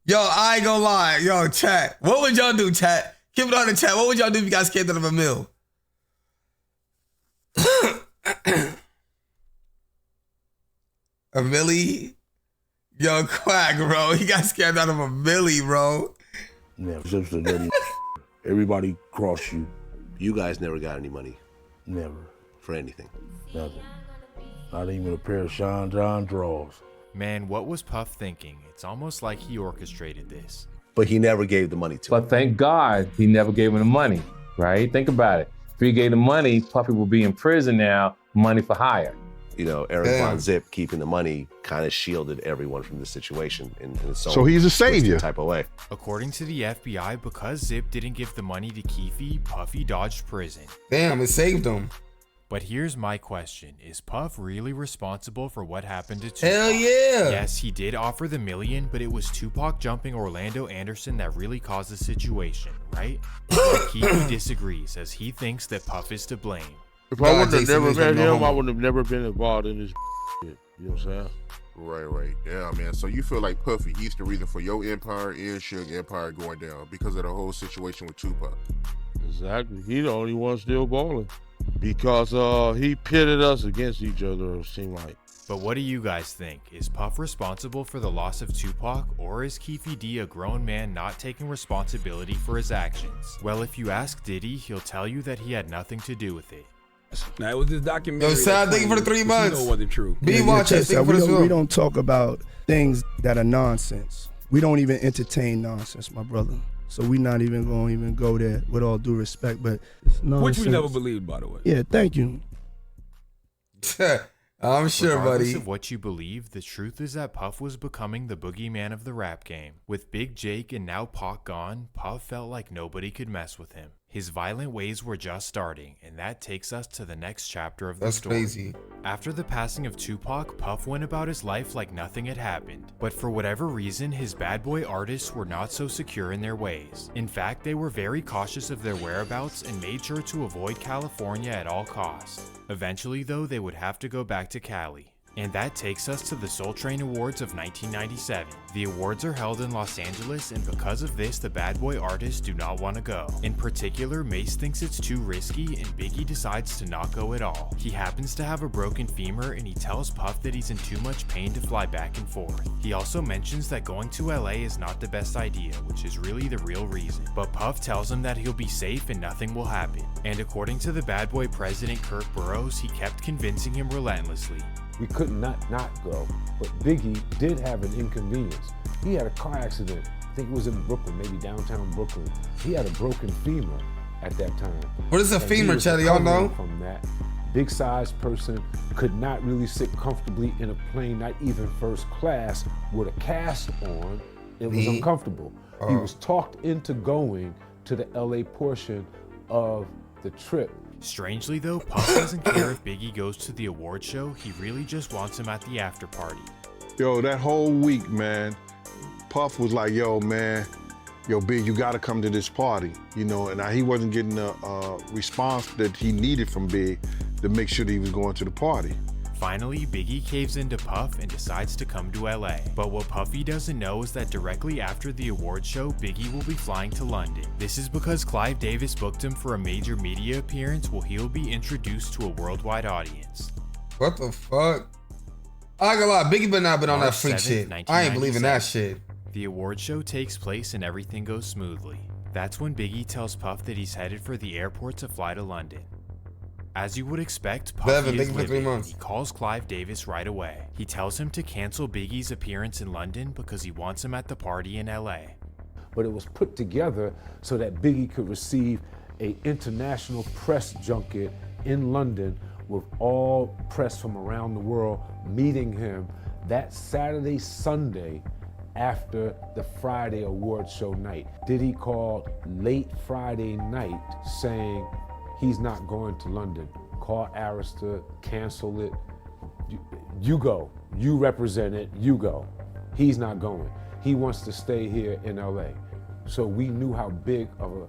Yo, I ain't gonna lie. Yo, chat. What would y'all do, chat? Keep it on the chat. What would y'all do if you got scared out of $1 mil? $1 milli? Yo, Quack, bro. He got scared out of $1 milli, bro. Yeah, Zip's a dirty. Everybody crossed you. You guys never got any money. Never. For anything. Nothing. Not even a pair of Sean John drawers. Man, what was Puff thinking? It's almost like he orchestrated this. But he never gave the money to him. But thank God he never gave him the money, right? Think about it. If he gave the money, Puffy would be in prison now, money for hire. You know, Eric Von Zip keeping the money kind of shielded everyone from the situation in its own So he's a savior type of way. According to the FBI, because Zip didn't give the money to Keefe, Puffy dodged prison. Damn, it saved him. But here's my question. Is Puff really responsible for what happened to Tupac? Hell yeah. Yes, he did offer the $1 million, but it was Tupac jumping Orlando Anderson that really caused the situation, right? But Keefe disagrees, as he thinks that Puff is to blame. If I would have never met him, I would have never been involved in this shit. You know what I'm saying? Right. Yeah, man. So you feel like Puffy, he's the reason for your empire and Suge empire going down because of the whole situation with Tupac. Exactly. He the only one still balling. Because he pitted us against each other, it seemed like. But what do you guys think? Is Puff responsible for the loss of Tupac, or is Keefe D a grown man not taking responsibility for his actions? Well, if you ask Diddy, he'll tell you that he had nothing to do with it. Now, it was this documentary. Yo, Sad, thank you for the 3 months. You know wasn't true. Be watching. We don't talk about things that are nonsense. We don't even entertain nonsense, my brother. So we not even going to go there with all due respect, but it's nonsense. Which we never believed, by the way. Yeah, thank you. I'm sure, Regardless buddy. of what you believe, the truth is that Puff was becoming the boogeyman of the rap game. With Big Jake and now Pac gone, Puff felt like nobody could mess with him. His violent ways were just starting, and that takes us to the next chapter of the That's story. crazy. After the passing of Tupac, Puff went about his life like nothing had happened. But for whatever reason, his bad boy artists were not so secure in their ways. In fact, they were very cautious of their whereabouts and made sure to avoid California at all costs. Eventually, though, they would have to go back to Cali. And that takes us to the Soul Train Awards of 1997. The awards are held in Los Angeles, and because of this, the bad boy artists do not want to go. In particular, Mace thinks it's too risky, and Biggie decides to not go at all. He happens to have a broken femur, and he tells Puff that he's in too much pain to fly back and forth. He also mentions that going to LA is not the best idea, which is really the real reason. But Puff tells him that he'll be safe and nothing will happen. And according to the bad boy president Kirk Burroughs, he kept convincing him relentlessly. We could not go, but Biggie did have an inconvenience. He had a car accident. I think it was in Brooklyn, maybe downtown Brooklyn. He had a broken femur at that time. What is a femur, Chatty? Y'all know? From that, big-sized person could not really sit comfortably in a plane, not even first class, with a cast on. It was uncomfortable. He was talked into going to the LA portion of the trip. Strangely though, Puff doesn't care if Biggie goes to the award show, he really just wants him at the after party. Yo, that whole week, man, Puff was like, yo, man, yo, Big, you gotta come to this party. You know, and he wasn't getting the response that he needed from Big to make sure that he was going to the party. Finally, Biggie caves into Puff and decides to come to LA. But what Puffy doesn't know is that directly after the award show, Biggie will be flying to London. This is because Clive Davis booked him for a major media appearance where he'll be introduced to a worldwide audience. What the fuck? I ain't gonna lie, Biggie better not been on that freak shit. I ain't believing that shit. The award show takes place and everything goes smoothly. That's when Biggie tells Puff that he's headed for the airport to fly to London. As you would expect, Puffy is livid, and he calls Clive Davis right away. He tells him to cancel Biggie's appearance in London because he wants him at the party in LA. But it was put together so that Biggie could receive an international press junket in London with all press from around the world meeting him that Saturday, Sunday after the Friday award show night. Diddy called late Friday night saying, he's not going to London. Call Arista, cancel it. You go. You represent it. You go. He's not going. He wants to stay here in LA. So we knew how big of an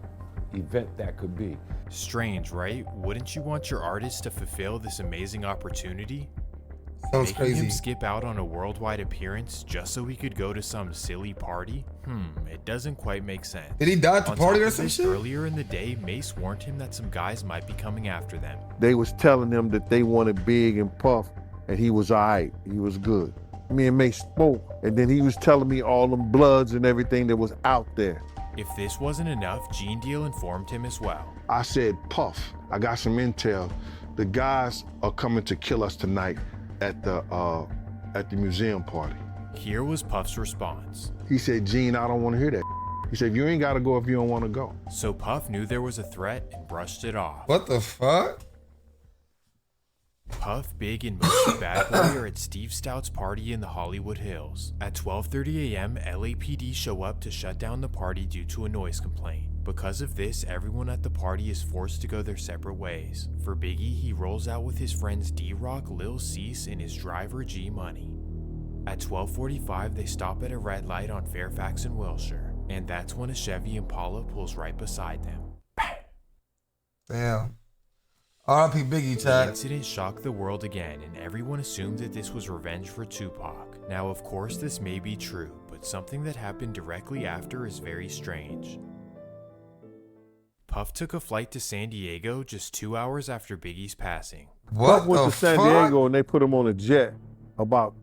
event that could be. Strange, right? Wouldn't you want your artist to fulfill this amazing opportunity? Sounds Making crazy. him skip out on a worldwide appearance just so he could go to some silly party? It doesn't quite make sense. Did he die at the On party top or of some this, shit? Earlier in the day, Mace warned him that some guys might be coming after them. They was telling him that they wanted Big and Puff, and he was all right. He was good. Me and Mace spoke, and then he was telling me all them bloods and everything that was out there. If this wasn't enough, Gene Deal informed him as well. I said, Puff, I got some intel. The guys are coming to kill us tonight at the museum party. Here was Puff's response. He said, Gene, I don't want to hear that. He said, you ain't got to go if you don't want to go. So Puff knew there was a threat and brushed it off. What the fuck? Puff, Big, and Mr. Bad Boy are at Steve Stout's party in the Hollywood Hills. At 12:30 a.m., LAPD show up to shut down the party due to a noise complaint. Because of this, everyone at the party is forced to go their separate ways. For Biggie, he rolls out with his friends D-Rock, Lil Cease, and his driver G-Money. At 12:45, they stop at a red light on Fairfax and Wilshire, and that's when a Chevy Impala pulls right beside them. Damn. R.I.P. Biggie, The chat. incident shocked the world again, and everyone assumed that this was revenge for Tupac. Now, of course, this may be true, but something that happened directly after is very strange. Puff took a flight to San Diego just 2 hours after Biggie's passing. Puff went to San Diego and they put him on a jet about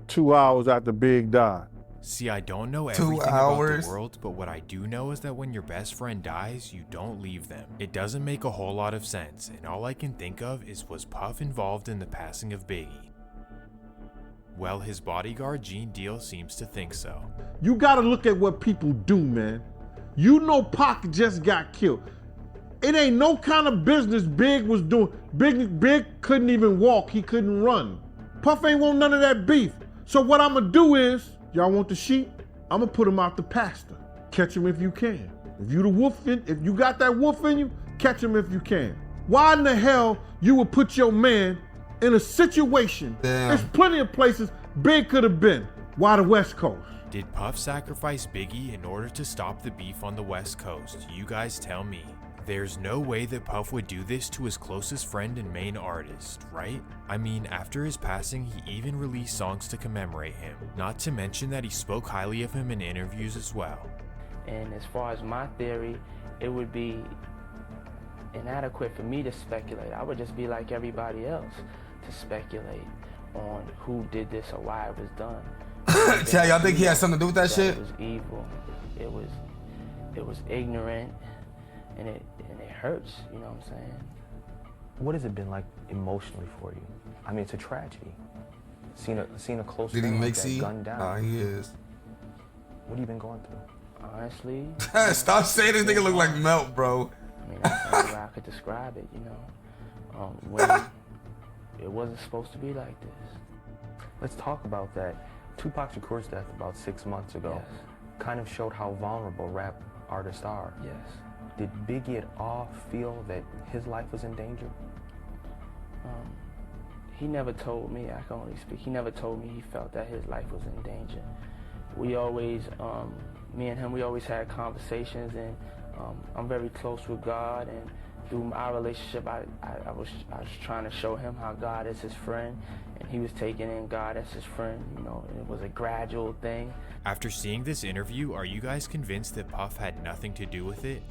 2 hours after Big died. See, I don't know 2 everything hours? about the world, but what I do know is that when your best friend dies, you don't leave them. It doesn't make a whole lot of sense, and all I can think of is, was Puff involved in the passing of Biggie? Well, his bodyguard Gene Deal seems to think so. You gotta look at what people do, man. You know Pac just got killed. It ain't no kind of business Big was doing. Big couldn't even walk, he couldn't run. Puff ain't want none of that beef. So what I'ma do is, y'all want the sheep? I'ma put him out the pasture. Catch him if you can. If you got that wolf in you, catch him if you can. Why in the hell you would put your man in a situation? There's plenty of places Big could have been. Why the West Coast? Did Puff sacrifice Biggie in order to stop the beef on the West Coast? You guys tell me. There's no way that Puff would do this to his closest friend and main artist, right? I mean, after his passing, he even released songs to commemorate him. Not to mention that he spoke highly of him in interviews as well. And as far as my theory, it would be inadequate for me to speculate. I would just be like everybody else to speculate on who did this or why it was done. Yeah, y'all think he had something to do with that shit? It was evil. It was ignorant, and it hurts. You know what I'm saying? What has it been like emotionally for you? I mean, it's a tragedy. Seeing a close Did he friend like make that C? gunned down. Nah, he is. What have you been going through? Honestly. Stop saying this nigga look like Melt, bro. I mean, that's the only way I could describe it, you know. When it wasn't supposed to be like this. Let's talk about that. Tupac Shakur's death about 6 months ago kind of showed how vulnerable rap artists are. Yes. Did Biggie at all feel that his life was in danger? He never told me, I can only speak, he never told me he felt that his life was in danger. We always, me and him, we always had conversations, and I'm very close with God, and through our relationship, I was trying to show him how God is his friend, and he was taking in God as his friend, you know, and it was a gradual thing. After seeing this interview, are you guys convinced that Puff had nothing to do with it?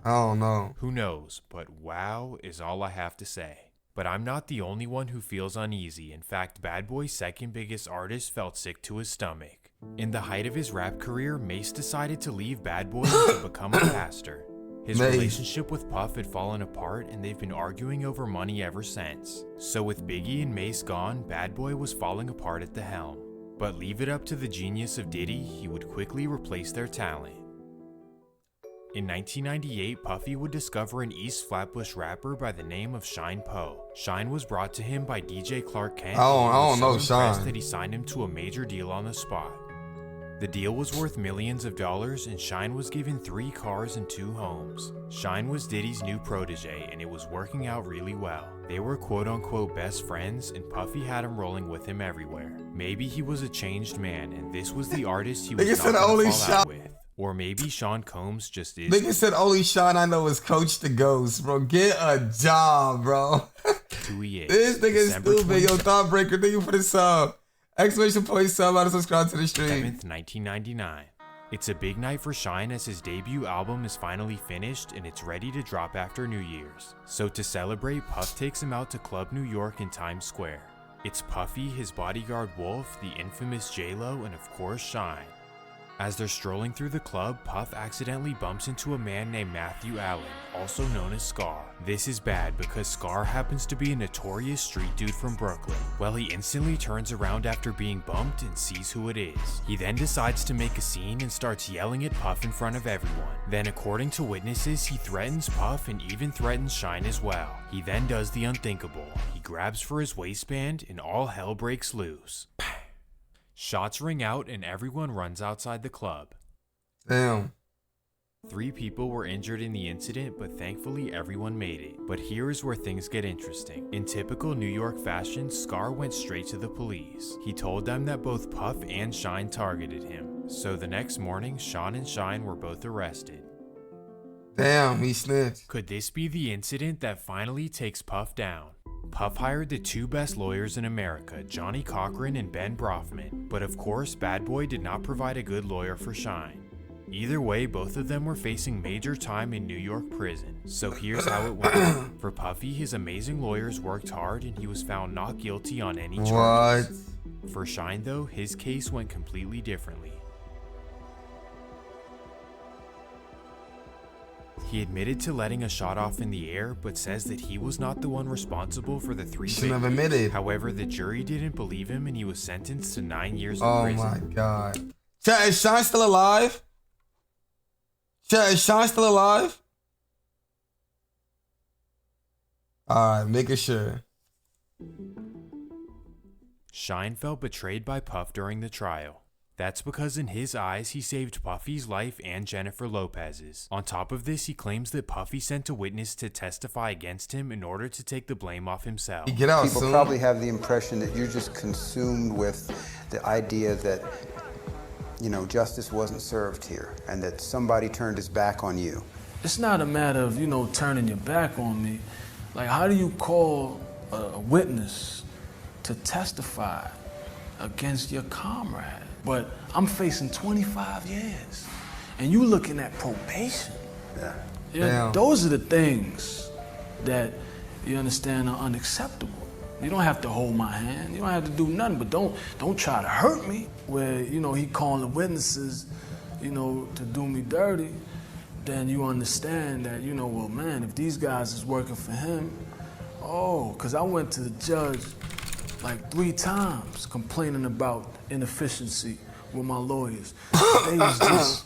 I don't know. Who knows, but wow is all I have to say. But I'm not the only one who feels uneasy. In fact, Bad Boy's second biggest artist felt sick to his stomach. In the height of his rap career, Mace decided to leave Bad Boy to become a pastor. His relationship with Puff had fallen apart, and they've been arguing over money ever since. So with Biggie and Mace gone, Bad Boy was falling apart at the helm. But leave it up to the genius of Diddy, he would quickly replace their talent. In 1998, Puffy would discover an East Flatbush rapper by the name of Shine Poe. Shine was brought to him by DJ Clark Kent. I don't know Shine. That he signed him to a major deal on the spot. The deal was worth millions of dollars, and Shine was given 3 cars and 2 homes. Shine was Diddy's new protege, and it was working out really well. They were quote-unquote best friends, and Puffy had him rolling with him everywhere. Maybe he was a changed man, and this was the artist he was not gonna fall out with. Or maybe Sean Combs just is. Nigga said only Sean I know is Coach the Ghost, bro. Get a job, bro. Who he is. This nigga is stupid. Yo, Thoughtbreaker, thank you for the sub. Exclamation point sub, how to subscribe to the stream. 7th, 1999. It's a big night for Shine as his debut album is finally finished and it's ready to drop after New Year's. So to celebrate, Puff takes him out to Club New York in Times Square. It's Puffy, his bodyguard Wolf, the infamous J-Lo, and of course Shine. As they're strolling through the club, Puff accidentally bumps into a man named Matthew Allen, also known as Scar. This is bad because Scar happens to be a notorious street dude from Brooklyn. Well, he instantly turns around after being bumped and sees who it is. He then decides to make a scene and starts yelling at Puff in front of everyone. Then, according to witnesses, he threatens Puff and even threatens Shine as well. He then does the unthinkable. He grabs for his waistband and all hell breaks loose. Shots ring out and everyone runs outside the club. Damn. 3 people were injured in the incident, but thankfully everyone made it. But here is where things get interesting. In typical New York fashion, Scar went straight to the police. He told them that both Puff and Shine targeted him. So the next morning, Sean and Shine were both arrested. Damn, he snitched. Could this be the incident that finally takes Puff down? Puff hired the 2 best lawyers in America, Johnny Cochran and Ben Brofman. But of course, Bad Boy did not provide a good lawyer for Shine. Either way, both of them were facing major time in New York prison. So here's how it went. For Puffy, his amazing lawyers worked hard and he was found not guilty on any charges. For Shine though, his case went completely differently. He admitted to letting a shot off in the air, but says that he was not the one responsible for the 3 Shouldn't have admitted. However, the jury didn't believe him and he was sentenced to 9 years in prison. Oh my god. Chat, is Sean still alive? Chat, is Sean still alive? Alright, making sure. Shine felt betrayed by Puff during the trial. That's because in his eyes, he saved Puffy's life and Jennifer Lopez's. On top of this, he claims that Puffy sent a witness to testify against him in order to take the blame off himself. People probably have the impression that you're just consumed with the idea that, you know, justice wasn't served here and that somebody turned his back on you. It's not a matter of, you know, turning your back on me. Like, how do you call a witness to testify against your comrade? But I'm facing 25 years, and you looking at probation. Yeah. Those are the things that, you understand, are unacceptable. You don't have to hold my hand. You don't have to do nothing, but don't try to hurt me. Where, you know, he calling the witnesses, you know, to do me dirty, then you understand that, you know, well, man, if these guys is working for him, because I went to the judge like 3 times complaining about inefficiency with my lawyers. They was just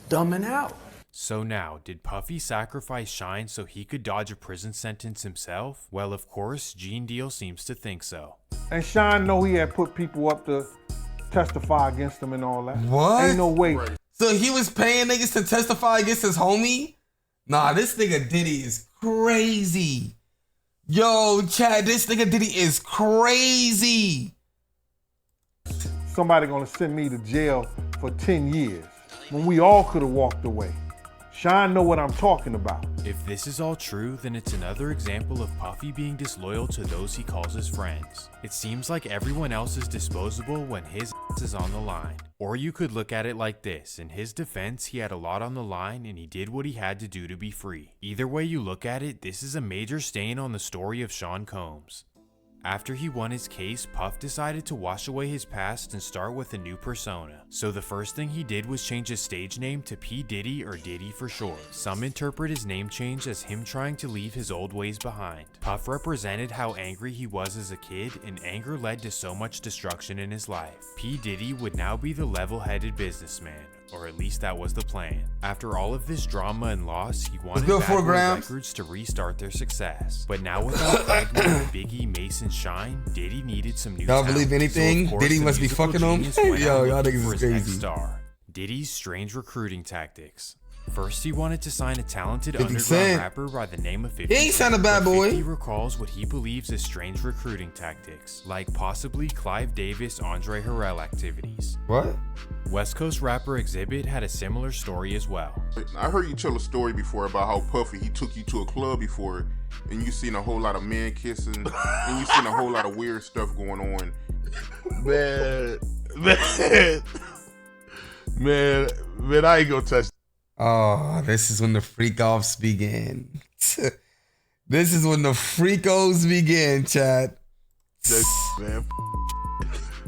dumbing out. So now, did Puffy sacrifice Shine so he could dodge a prison sentence himself? Well, of course, Gene Deal seems to think so. And Shine know he had put people up to testify against him and all that. What? Ain't no way. So he was paying niggas to testify against his homie? Nah, this nigga Diddy is crazy. Yo, Chad, this nigga Diddy is crazy. Somebody gonna send me to jail for 10 years when we all could have walked away. Shine know what I'm talking about. If this is all true, then it's another example of Puffy being disloyal to those he calls his friends. It seems like everyone else is disposable when his ass is on the line. Or you could look at it like this: in his defense, he had a lot on the line and he did what he had to do to be free. Either way you look at it, this is a major stain on the story of Sean Combs. After he won his case, Puff decided to wash away his past and start with a new persona. So the first thing he did was change his stage name to P. Diddy, or Diddy for short. Some interpret his name change as him trying to leave his old ways behind. Puff represented how angry he was as a kid, and anger led to so much destruction in his life. P. Diddy would now be the level-headed businessman, or at least that was the plan. After all of this drama and loss, he wanted Bad Boy Records to restart their success. But now without Agnew, Biggie, Mason, Shine, Diddy needed some new Y'all talent. believe anything? So Diddy must be fucking him? Yo, y'all niggas is crazy. Star. Diddy's strange recruiting tactics. First, he wanted to sign a talented 50 underground Cent. rapper by the name of 50 He ain't signed a bad but boy. 50 recalls what he believes as strange recruiting tactics, like possibly Clive Davis, Andre Harrell activities. What? West Coast rapper Exhibit had a similar story as well. I heard you tell a story before about how Puffy, he took you to a club before and you seen a whole lot of men kissing and you seen a whole lot of weird stuff going on. Man, I ain't gonna touch. Oh, this is when the freak offs begin. This is when the freakos begin, chat. Man,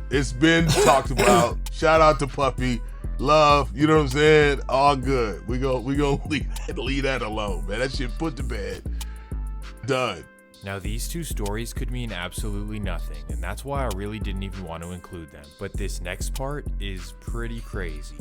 it's been talked about. Shout out to Puffy. Love, you know what I'm saying? All good. We gonna leave that alone, man. That shit put to bed. Done. Now these two stories could mean absolutely nothing, and that's why I really didn't even want to include them. But this next part is pretty crazy.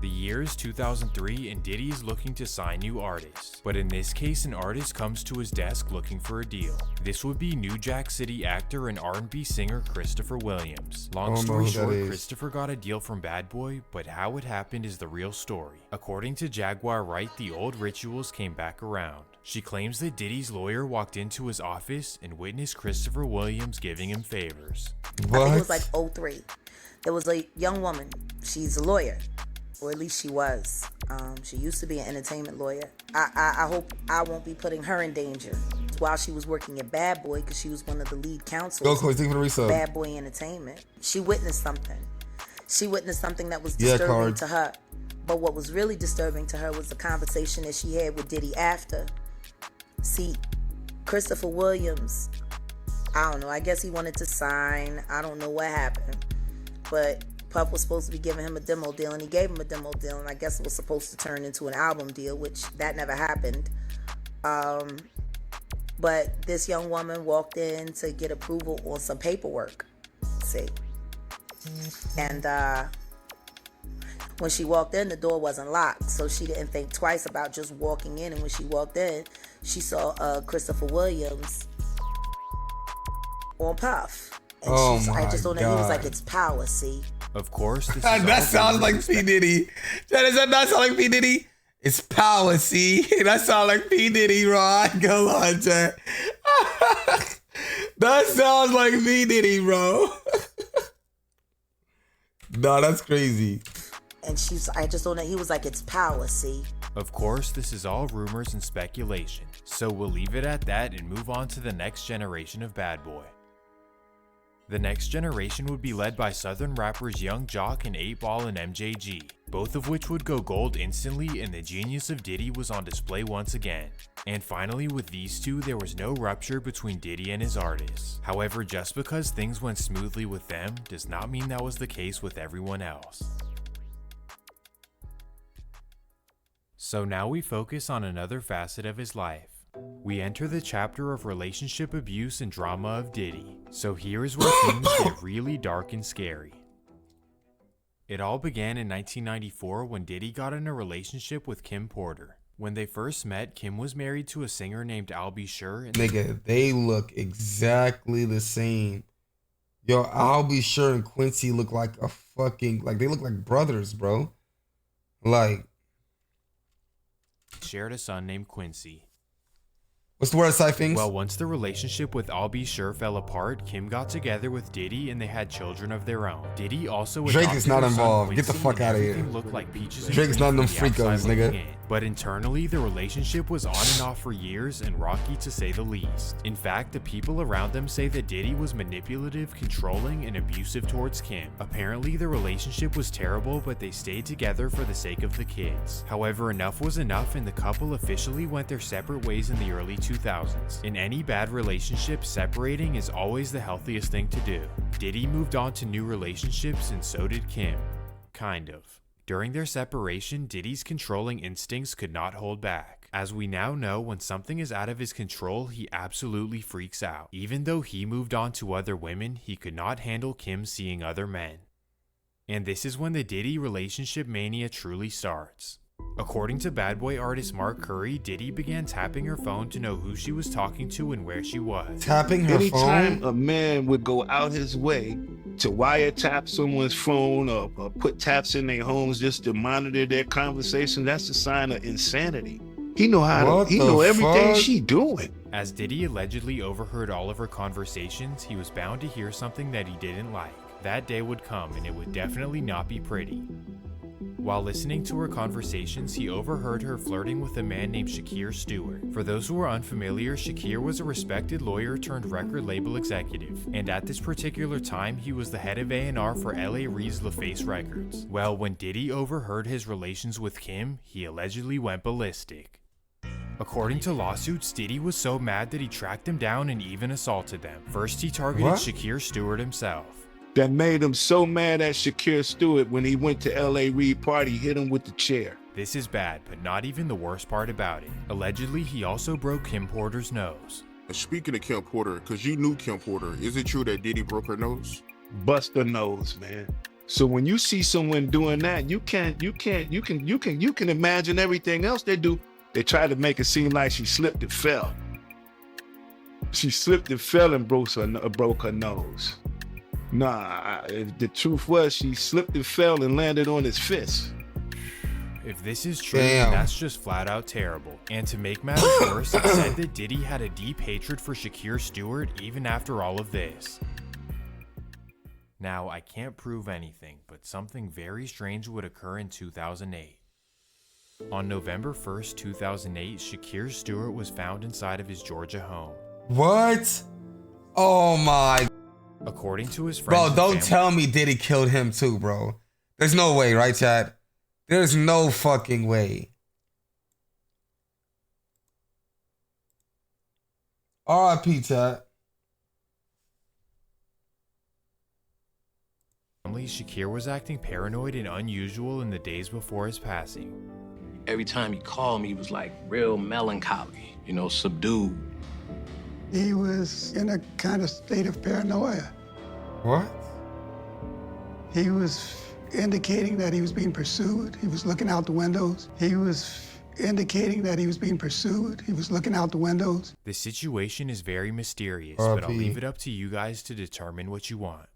The year is 2003 and Diddy is looking to sign new artists. But in this case, an artist comes to his desk looking for a deal. This would be New Jack City actor and R&B singer Christopher Williams. Long story short, Christopher got a deal from Bad Boy, but how it happened is the real story. According to Jaguar Wright, the old rituals came back around. She claims that Diddy's lawyer walked into his office and witnessed Christopher Williams giving him favors. I think it was like 03. There was a young woman. She's a lawyer. Or at least she was. She used to be an entertainment lawyer. I hope I won't be putting her in danger while she was working at Bad Boy, because she was one of the lead counsels. Bad Boy Entertainment. She witnessed something. She witnessed something that was disturbing to her. But what was really disturbing to her was the conversation that she had with Diddy after. See, Christopher Williams, I don't know. I guess he wanted to sign. I don't know what happened. But Puff was supposed to be giving him a demo deal, and he gave him a demo deal, and I guess it was supposed to turn into an album deal, which that never happened. But this young woman walked in to get approval on some paperwork, see. And when she walked in, the door wasn't locked, so she didn't think twice about just walking in, and when she walked in, she saw Christopher Williams on Puff. And Oh I my just don't know. He was like, God. it's power, see. Of course, this is That all sounds like rumors P. Diddy. Does that not sound like P. Diddy? It's power, see? That sounds like P. Diddy, bro. I ain't gonna lie, Chad. That sounds like P. Diddy, bro. No, that's crazy. And I just don't know. He was like, it's power, see. Of course, this is all rumors and speculation, so we'll leave it at that and move on to the next generation of Bad Boy. The next generation would be led by Southern rappers Young Jock and 8 Ball and MJG, both of which would go gold instantly, and the genius of Diddy was on display once again. And finally, with these two, there was no rupture between Diddy and his artists. However, just because things went smoothly with them does not mean that was the case with everyone else. So now we focus on another facet of his life. We enter the chapter of relationship abuse and drama of Diddy. So here is where things get really dark and scary. It all began in 1994 when Diddy got in a relationship with Kim Porter. When they first met, Kim was married to a singer named I'll Be Sure. And Nigga, they look exactly the same. Yo, I'll Be Sure and Quincy look like a fucking, like they look like brothers, bro. Like, shared a son named Quincy. what's the word, Cyphings? Well, once the relationship with I'll Be Sure fell apart, Kim got together with Diddy and they had children of their own. Diddy also Drake is adopted not her son involved. Get the Quincy, fuck and out of here. everything looked like peaches and Drake's cream not in them from the freakos, outside nigga. looking in. But internally, the relationship was on and off for years and rocky to say the least. In fact, the people around them say that Diddy was manipulative, controlling, and abusive towards Kim. Apparently, the relationship was terrible, but they stayed together for the sake of the kids. However, enough was enough and the couple officially went their separate ways in the early 2000s. In any bad relationship, separating is always the healthiest thing to do. Diddy moved on to new relationships and so did Kim. Kind of. During their separation, Diddy's controlling instincts could not hold back. As we now know, when something is out of his control, he absolutely freaks out. Even though he moved on to other women, he could not handle Kim seeing other men. And this is when the Diddy relationship mania truly starts. According to Bad Boy artist Mark Curry, Diddy began tapping her phone to know who she was talking to and where she was. Tapping her Anytime phone? a man would go out his way to wiretap someone's phone or put taps in their homes just to monitor their conversation, that's a sign of insanity. He know everything she doing. As Diddy allegedly overheard all of her conversations, he was bound to hear something that he didn't like. That day would come and it would definitely not be pretty. While listening to her conversations, he overheard her flirting with a man named Shakir Stewart. For those who are unfamiliar, Shakir was a respected lawyer turned record label executive, and at this particular time, he was the head of A&R for LA Reid's LaFace Records. Well, when Diddy overheard his relations with Kim, he allegedly went ballistic. According to lawsuits, Diddy was so mad that he tracked them down and even assaulted them. First, he targeted Shakir Stewart himself. That made him so mad at Shakir Stewart when he went to LA Reid party, hit him with the chair. This is bad, but not even the worst part about it. Allegedly, he also broke Kim Porter's nose. Speaking of Kim Porter, because you knew Kim Porter, is it true that Diddy broke her nose? Bust her nose, man. So when you see someone doing that, you can imagine everything else they do. They try to make it seem like she slipped and fell. She slipped and fell and broke her nose. Nah, the truth was she slipped and fell and landed on his fist. If this is true, then that's just flat out terrible. And to make matters worse, it said that Diddy had a deep hatred for Shakir Stewart even after all of this. Now, I can't prove anything, but something very strange would occur in 2008. On November 1st, 2008, Shakir Stewart was found inside of his Georgia home. What? Oh my. According to his friends, bro, don't tell me Diddy killed him too, bro. There's no way, right, Chad? There's no fucking way. R.I.P. Chad. Shakir was acting paranoid and unusual in the days before his passing. Every time he called me, he was like real melancholy, subdued. He was in a kind of state of paranoia. What? He was indicating that he was being pursued. He was looking out the windows. He was indicating that he was being pursued. He was looking out the windows. The situation is very mysterious, RP. but I'll leave it up to you guys to determine what you want.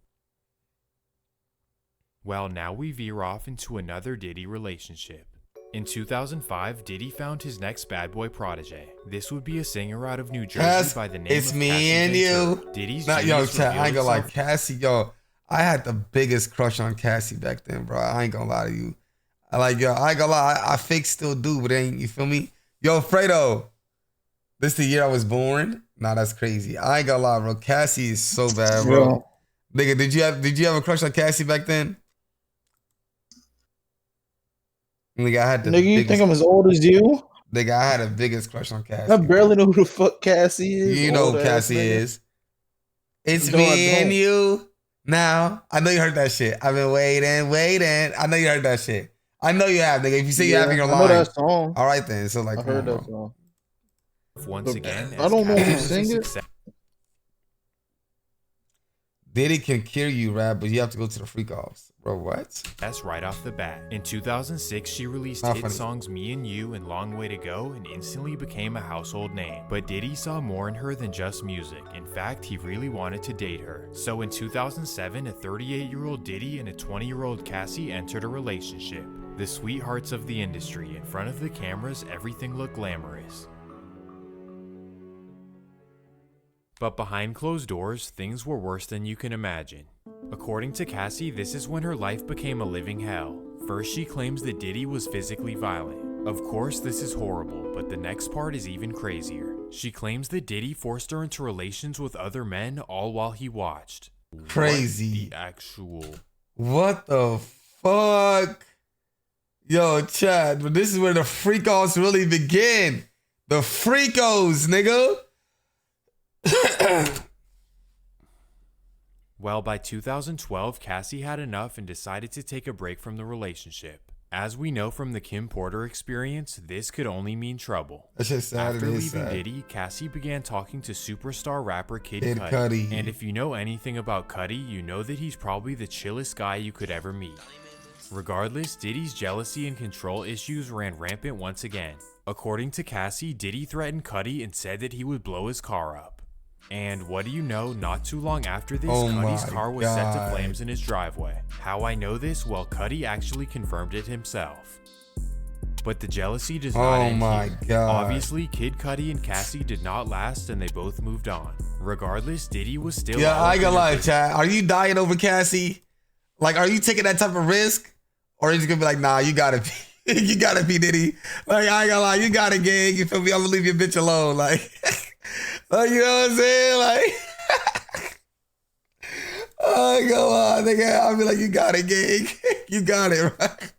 Well, now we veer off into another Diddy relationship. In 2005, Diddy found his next bad boy protege. This would be a singer out of New Jersey by the name It's of me Cassie and Ventura. you. Diddy's Not, yo, genius chat, I ain't gonna lie, revealed Cassie, yo, I had the biggest crush on Cassie back then, bro. I ain't gonna lie to you. I ain't gonna lie, I fake still do, but ain't, you feel me? Yo, Fredo, this the year I was born? Nah, that's crazy. I ain't gonna lie, bro. Cassie is so bad, bro. Nigga, did you have a crush on Cassie back then? Nigga, I had the Nigga, you biggest, think I'm as old as you? Nigga, I had the biggest crush on Cassie. I barely know who the fuck Cassie is. You know Old who ass Cassie nigga. is. It's No, I me and don't. you. Now, I know you heard that shit. I've been waiting. I know you heard that shit. I know you have, nigga. If you say you have, you're I lying. know that song. All right then. So like, I come heard on, that bro. song. Once again, I don't know who as sing it. success- Diddy can cure you, rap, but you have to go to the freak offs. Bro, what? That's right off the bat. In 2006, she released Not hit funny. songs Me and You and Long Way to Go and instantly became a household name. But Diddy saw more in her than just music. In fact, he really wanted to date her. So in 2007, a 38-year-old Diddy and a 20-year-old Cassie entered a relationship. The sweethearts of the industry. In front of the cameras, everything looked glamorous. But behind closed doors, things were worse than you can imagine. According to Cassie, this is when her life became a living hell. First, she claims that Diddy was physically violent. Of course, this is horrible, but the next part is even crazier. She claims that Diddy forced her into relations with other men, all while he watched. Crazy. What the actual... What the fuck? Yo, Chad, but this is where the freak offs really begin. The freakos, nigga. Well, by 2012, Cassie had enough and decided to take a break from the relationship. As we know from the Kim Porter experience, this could only mean trouble. That's just sad. After It is leaving sad. Diddy, Cassie began talking to superstar rapper Kid Kid Cudi. Cudi. And if you know anything about Cudi, you know that he's probably the chillest guy you could ever meet. Regardless, Diddy's jealousy and control issues ran rampant once again. According to Cassie, Diddy threatened Cudi and said that he would blow his car up. And what do you know, not too long after this, Oh Cudi's my car was set to God. flames in his driveway. How I know this? Well, Cudi actually confirmed it himself. But the jealousy does not Oh end my here. God. Obviously, Kid Cudi and Cassie did not last and they both moved on. Regardless, Diddy was still Yeah, all I up ain't in gonna her lie, business. Chad. Are you dying over Cassie? Like, are you taking that type of risk? Or are you just gonna be like, nah, you gotta be, you gotta be Diddy. Like, I ain't gonna lie, you got a gang. You feel me? I'm gonna leave your bitch alone. Like, like, you know what I'm saying? Like, I ain't gonna lie, nigga. I'll be like, you got it, gang. You got it, right?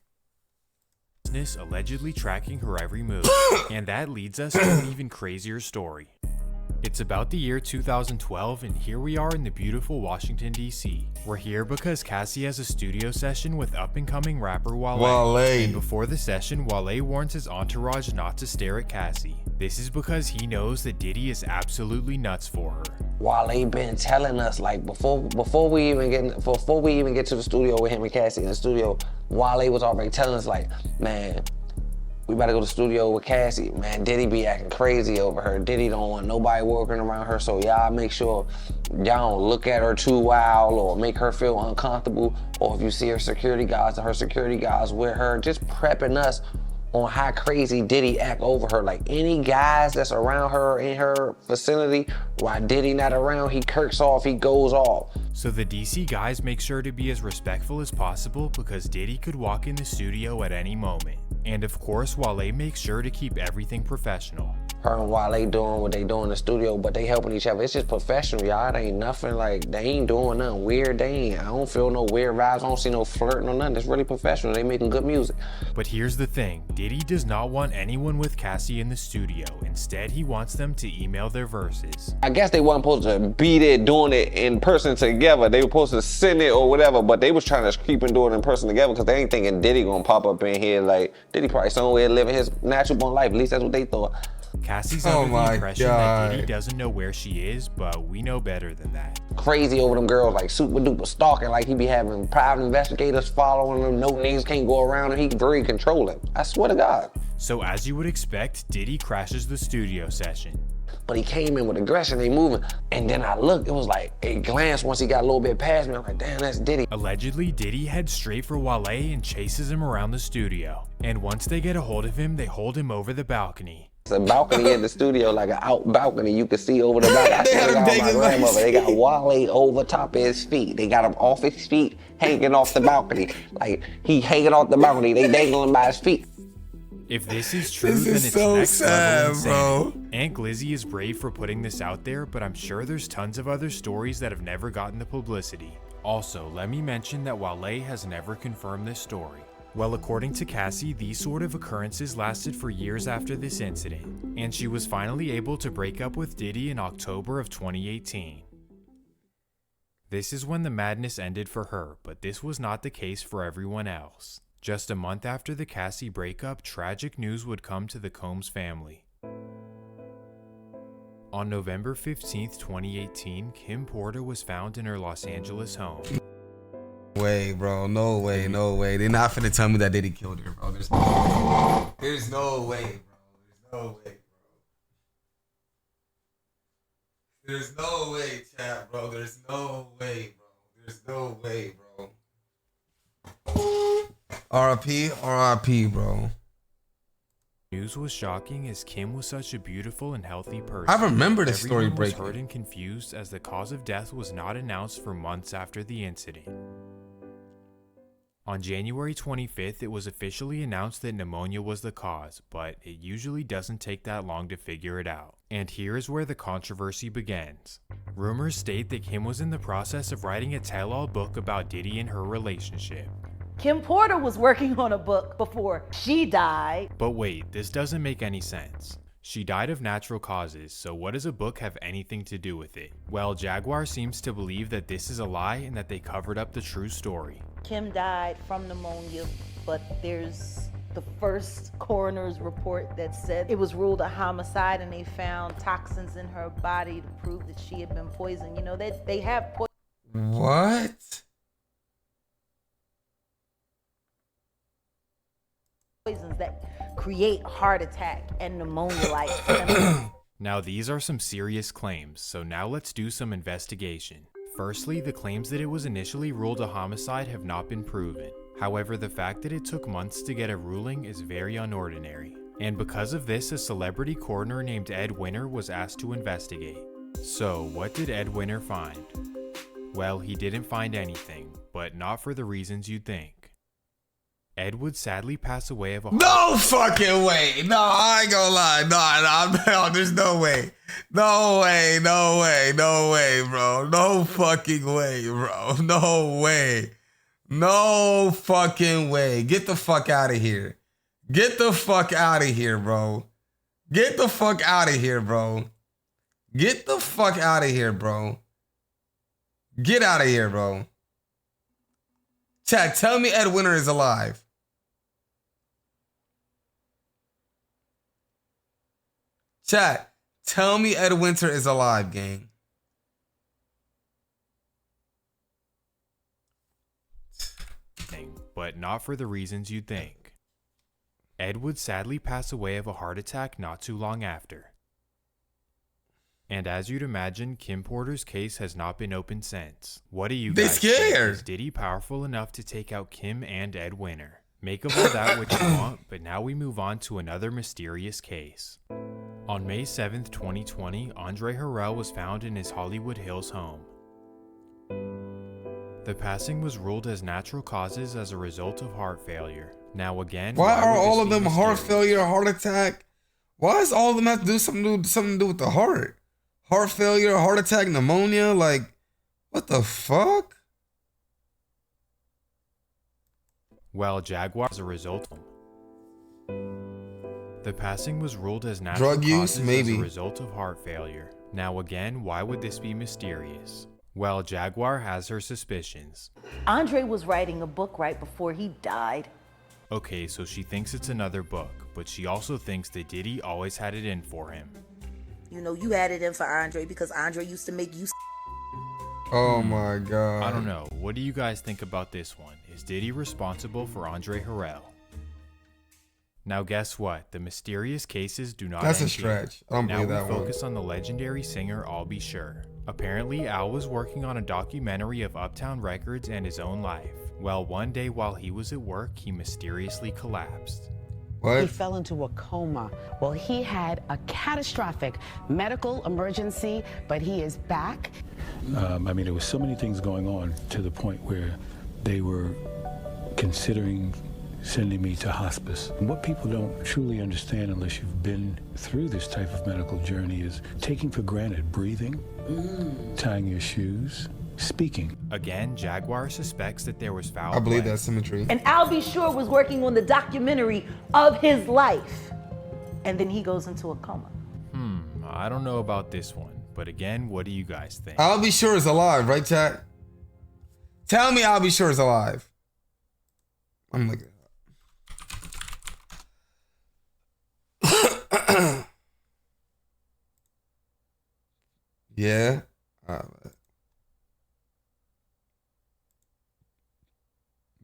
Allegedly tracking her every move. And that leads us to an even crazier story. It's about the year 2012, and here we are in the beautiful Washington, D.C. We're here because Cassie has a studio session with up-and-coming rapper Wale. Wale. And before the session, Wale warns his entourage not to stare at Cassie. This is because he knows that Diddy is absolutely nuts for her. Wale been telling us, like, before we even get to the studio with him and Cassie in the studio, Wale was already telling us, like, man, we better go to the studio with Cassie. Man, Diddy be acting crazy over her. Diddy don't want nobody working around her, so y'all make sure y'all don't look at her too wild or make her feel uncomfortable. Or if you see her security guards with her, just prepping us on how crazy Diddy act over her. Like, any guys that's around her in her vicinity, while Diddy not around, he kirks off, he goes off. So the DC guys make sure to be as respectful as possible because Diddy could walk in the studio at any moment. And of course, Wale makes sure to keep everything professional. Her and Wale doing what they do in the studio, but they helping each other. It's just professional, y'all. It ain't nothing like, they ain't doing nothing weird. I don't feel no weird vibes. I don't see no flirting or nothing. It's really professional. They making good music. But here's the thing, Diddy does not want anyone with Cassie in the studio. Instead, he wants them to email their verses. I guess they wasn't supposed to be there doing it in person together. They were supposed to send it or whatever, but they was trying to keep and do it in person together because they ain't thinking Diddy gonna pop up in here. Like, Diddy probably somewhere living his natural born life. At least that's what they thought. Cassie's Oh under the my impression God. that Diddy doesn't know where she is, but we know better than that. Crazy over them girls, like super duper stalking, like he be having private investigators following him. No niggas can't go around him. He very controlling. I swear to God. So as you would expect, Diddy crashes the studio session. But he came in with aggression, they moving. And then I looked, it was like a glance once he got a little bit past me. I'm like, damn, that's Diddy. Allegedly, Diddy heads straight for Wale and chases him around the studio. And once they get a hold of him, they hold him over the balcony. It's a balcony in the studio, like an out balcony. You can see over the balcony. I swear to God, my grandmother, they got Wale over top of his feet. They got him off his feet, hanging off the balcony. Like, he hanging off the balcony. They dangling by his feet. If this is true, then it's so next sad, level insane. Aunt Glizzy is brave for putting this out there, but I'm sure there's tons of other stories that have never gotten the publicity. Also, let me mention that Wale has never confirmed this story. Well, according to Cassie, these sort of occurrences lasted for years after this incident, and she was finally able to break up with Diddy in October of 2018. This is when the madness ended for her, but this was not the case for everyone else. Just a month after the Cassie breakup, tragic news would come to the Combs family. On November 15th, 2018, Kim Porter was found in her Los Angeles home. Way, bro. No way, no way. They're not finna tell me that Diddy killed her, bro. There's no way, bro. There's no way, bro. There's no way, chat, bro. There's no way, bro. There's no way, bro. RIP, bro. News was shocking as Kim was such a beautiful and healthy person. I remember this story Everyone was breaking. hurt and confused as the cause of death was not announced for months after the incident. On January 25th, it was officially announced that pneumonia was the cause, but it usually doesn't take that long to figure it out. And here is where the controversy begins. Rumors state that Kim was in the process of writing a tell-all book about Diddy and her relationship. Kim Porter was working on a book before she died. But wait, this doesn't make any sense. She died of natural causes, so what does a book have anything to do with it? Well, Jaguar seems to believe that this is a lie and that they covered up the true story. Kim died from pneumonia, but there's the first coroner's report that said it was ruled a homicide and they found toxins in her body to prove that she had been poisoned. You know, they have What? poisons that create heart attack and pneumonia-like symptoms. Now these are some serious claims, so now let's do some investigation. Firstly, the claims that it was initially ruled a homicide have not been proven. However, the fact that it took months to get a ruling is very unordinary. And because of this, a celebrity coroner named Ed Winter was asked to investigate. So, what did Ed Winter find? Well, he didn't find anything, but not for the reasons you'd think. Ed would sadly pass away of a No fucking way. No, I ain't gonna lie. No, there's no way. No way, no way, no way, bro. No fucking way, bro. No way. No fucking way. Get the fuck out of here. Get the fuck out of here, bro. Get the fuck out of here, bro. Get the fuck out of here, bro. Get out of here, bro. Chat, tell me Ed Winter is alive. Chat, tell me Ed Winter is alive, gang. But not for the reasons you'd think. Ed would sadly pass away of a heart attack not too long after. And as you'd imagine, Kim Porter's case has not been opened since. What do you guys think? Is Diddy powerful enough to take out Kim and Ed Winter? Make of all that what you want, but now we move on to another mysterious case. On May 7th, 2020, Andre Harrell was found in his Hollywood Hills home. The passing was ruled as natural causes as a result of heart failure. Now again, why are would all this of be them heart mysterious? failure, heart attack? Why does all of them have to do something to do with the heart? Heart failure, heart attack, pneumonia, like what the fuck? Well, Jaguar as a result. The passing was ruled as natural Drug use, causes maybe. as a result of heart failure. Now again, why would this be mysterious? Well, Jaguar has her suspicions. Andre was writing a book right before he died. Okay, so she thinks it's another book, but she also thinks that Diddy always had it in for him. You know, you had it in for Andre because Andre used to make you. Oh my god. I don't know. What do you guys think about this one? Is Diddy responsible for Andre Harrell? Now guess what? The mysterious cases do not That's a end here. stretch. I don't Now believe we that one. focus on the legendary singer I'll Be Sure. Apparently, Al was working on a documentary of Uptown Records and his own life. Well, one day while he was at work, he mysteriously collapsed. What? He fell into a coma. Well, he had a catastrophic medical emergency, but he is back. I mean, there was so many things going on to the point where they were considering sending me to hospice. What people don't truly understand unless you've been through this type of medical journey is taking for granted breathing, tying your shoes, speaking. Again, Jaguar suspects that there was foul I believe play. that symmetry. And I'll Be Sure was working on the documentary of his life. And then he goes into a coma. I don't know about this one, but again, what do you guys think? I'll Be Sure is alive, right, chat? Tell me I'll Be Sure is alive. I'm looking. Yeah.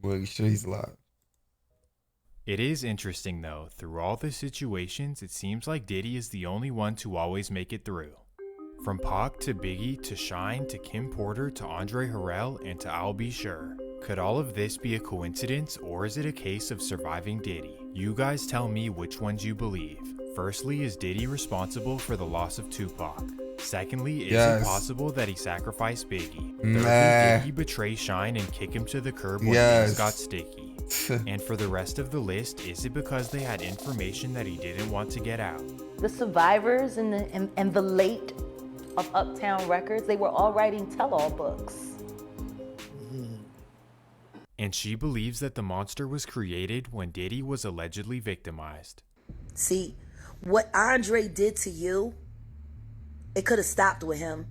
Well, you sure he's alive? It is interesting though, through all the situations, it seems like Diddy is the only one to always make it through. From Pac to Biggie to Shine to Kim Porter to Andre Harrell and to I'll Be Sure. Could all of this be a coincidence, or is it a case of surviving Diddy? You guys tell me which ones you believe. Firstly, is Diddy responsible for the loss of Tupac? Secondly, is it possible that he sacrificed Biggie? Thirdly, did he betray Shine and kick him to the curb when things got sticky? And for the rest of the list, is it because they had information that he didn't want to get out? The survivors and the late of Uptown Records, they were all writing tell-all books. And she believes that the monster was created when Diddy was allegedly victimized. See, what Andre did to you, it could have stopped with him.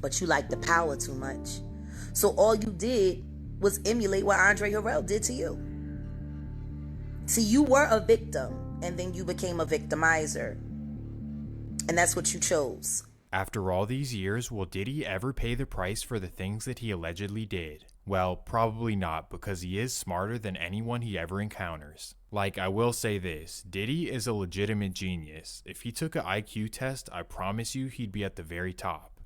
But you like the power too much. So all you did was emulate what Andre Harrell did to you. See, you were a victim, and then you became a victimizer. And that's what you chose. After all these years, will Diddy ever pay the price for the things that he allegedly did? Well, probably not, because he is smarter than anyone he ever encounters. Like, I will say this, Diddy is a legitimate genius. If he took an IQ test, I promise you he'd be at the very top.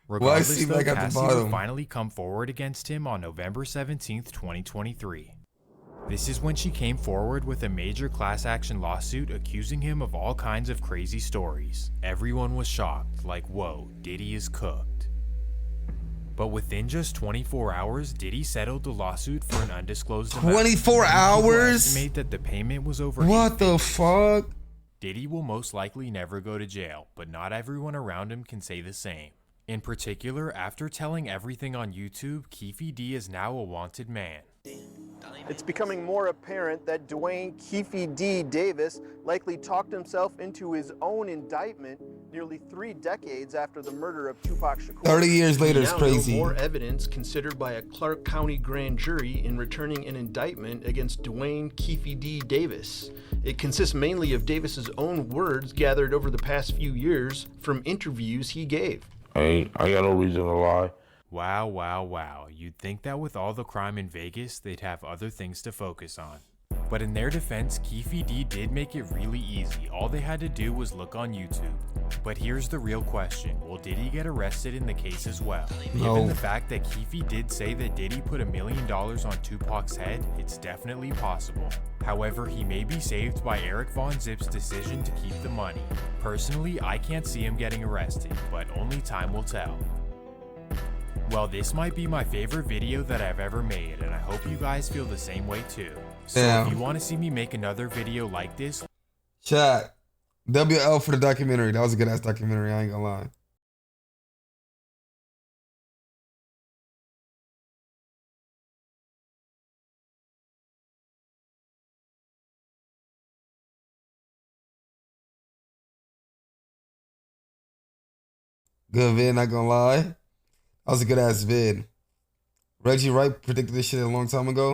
Regardless, though, Cassie will finally come forward against him on November 17th, 2023. This is when she came forward with a major class action lawsuit accusing him of all kinds of crazy stories. Everyone was shocked, like, whoa, Diddy is cooked. But within just 24 hours, Diddy settled the lawsuit for an undisclosed amount. 24 hours? Estimate that the payment was over. What the fuck? Diddy will most likely never go to jail, but not everyone around him can say the same. In particular, after telling everything on YouTube, Keefe D is now a wanted man. It's becoming more apparent that Dwayne Keefe D. Davis likely talked himself into his own indictment nearly 3 decades after the murder of Tupac Shakur. 30 years later is crazy. More evidence considered by a Clark County grand jury in returning an indictment against Dwayne Keefe D. Davis. It consists mainly of Davis's own words gathered over the past few years from interviews he gave. I got no reason to lie. Wow, wow, wow. You'd think that with all the crime in Vegas, they'd have other things to focus on. But in their defense, Keefe D did make it really easy. All they had to do was look on YouTube. But here's the real question. Will Diddy get arrested in the case as well? No. Given the fact that Keefe did say that Diddy put $1 million on Tupac's head, it's definitely possible. However, he may be saved by Eric Von Zip's decision to keep the money. Personally, I can't see him getting arrested, but only time will tell. Well, this might be my favorite video that I've ever made, and I hope you guys feel the same way too. So if you want to see me make another video like this, chat, WL for the documentary. That was a good ass documentary, I ain't gonna lie. Good vid, not gonna lie. That was a good ass vid. Reggie Wright predicted this shit a long time ago.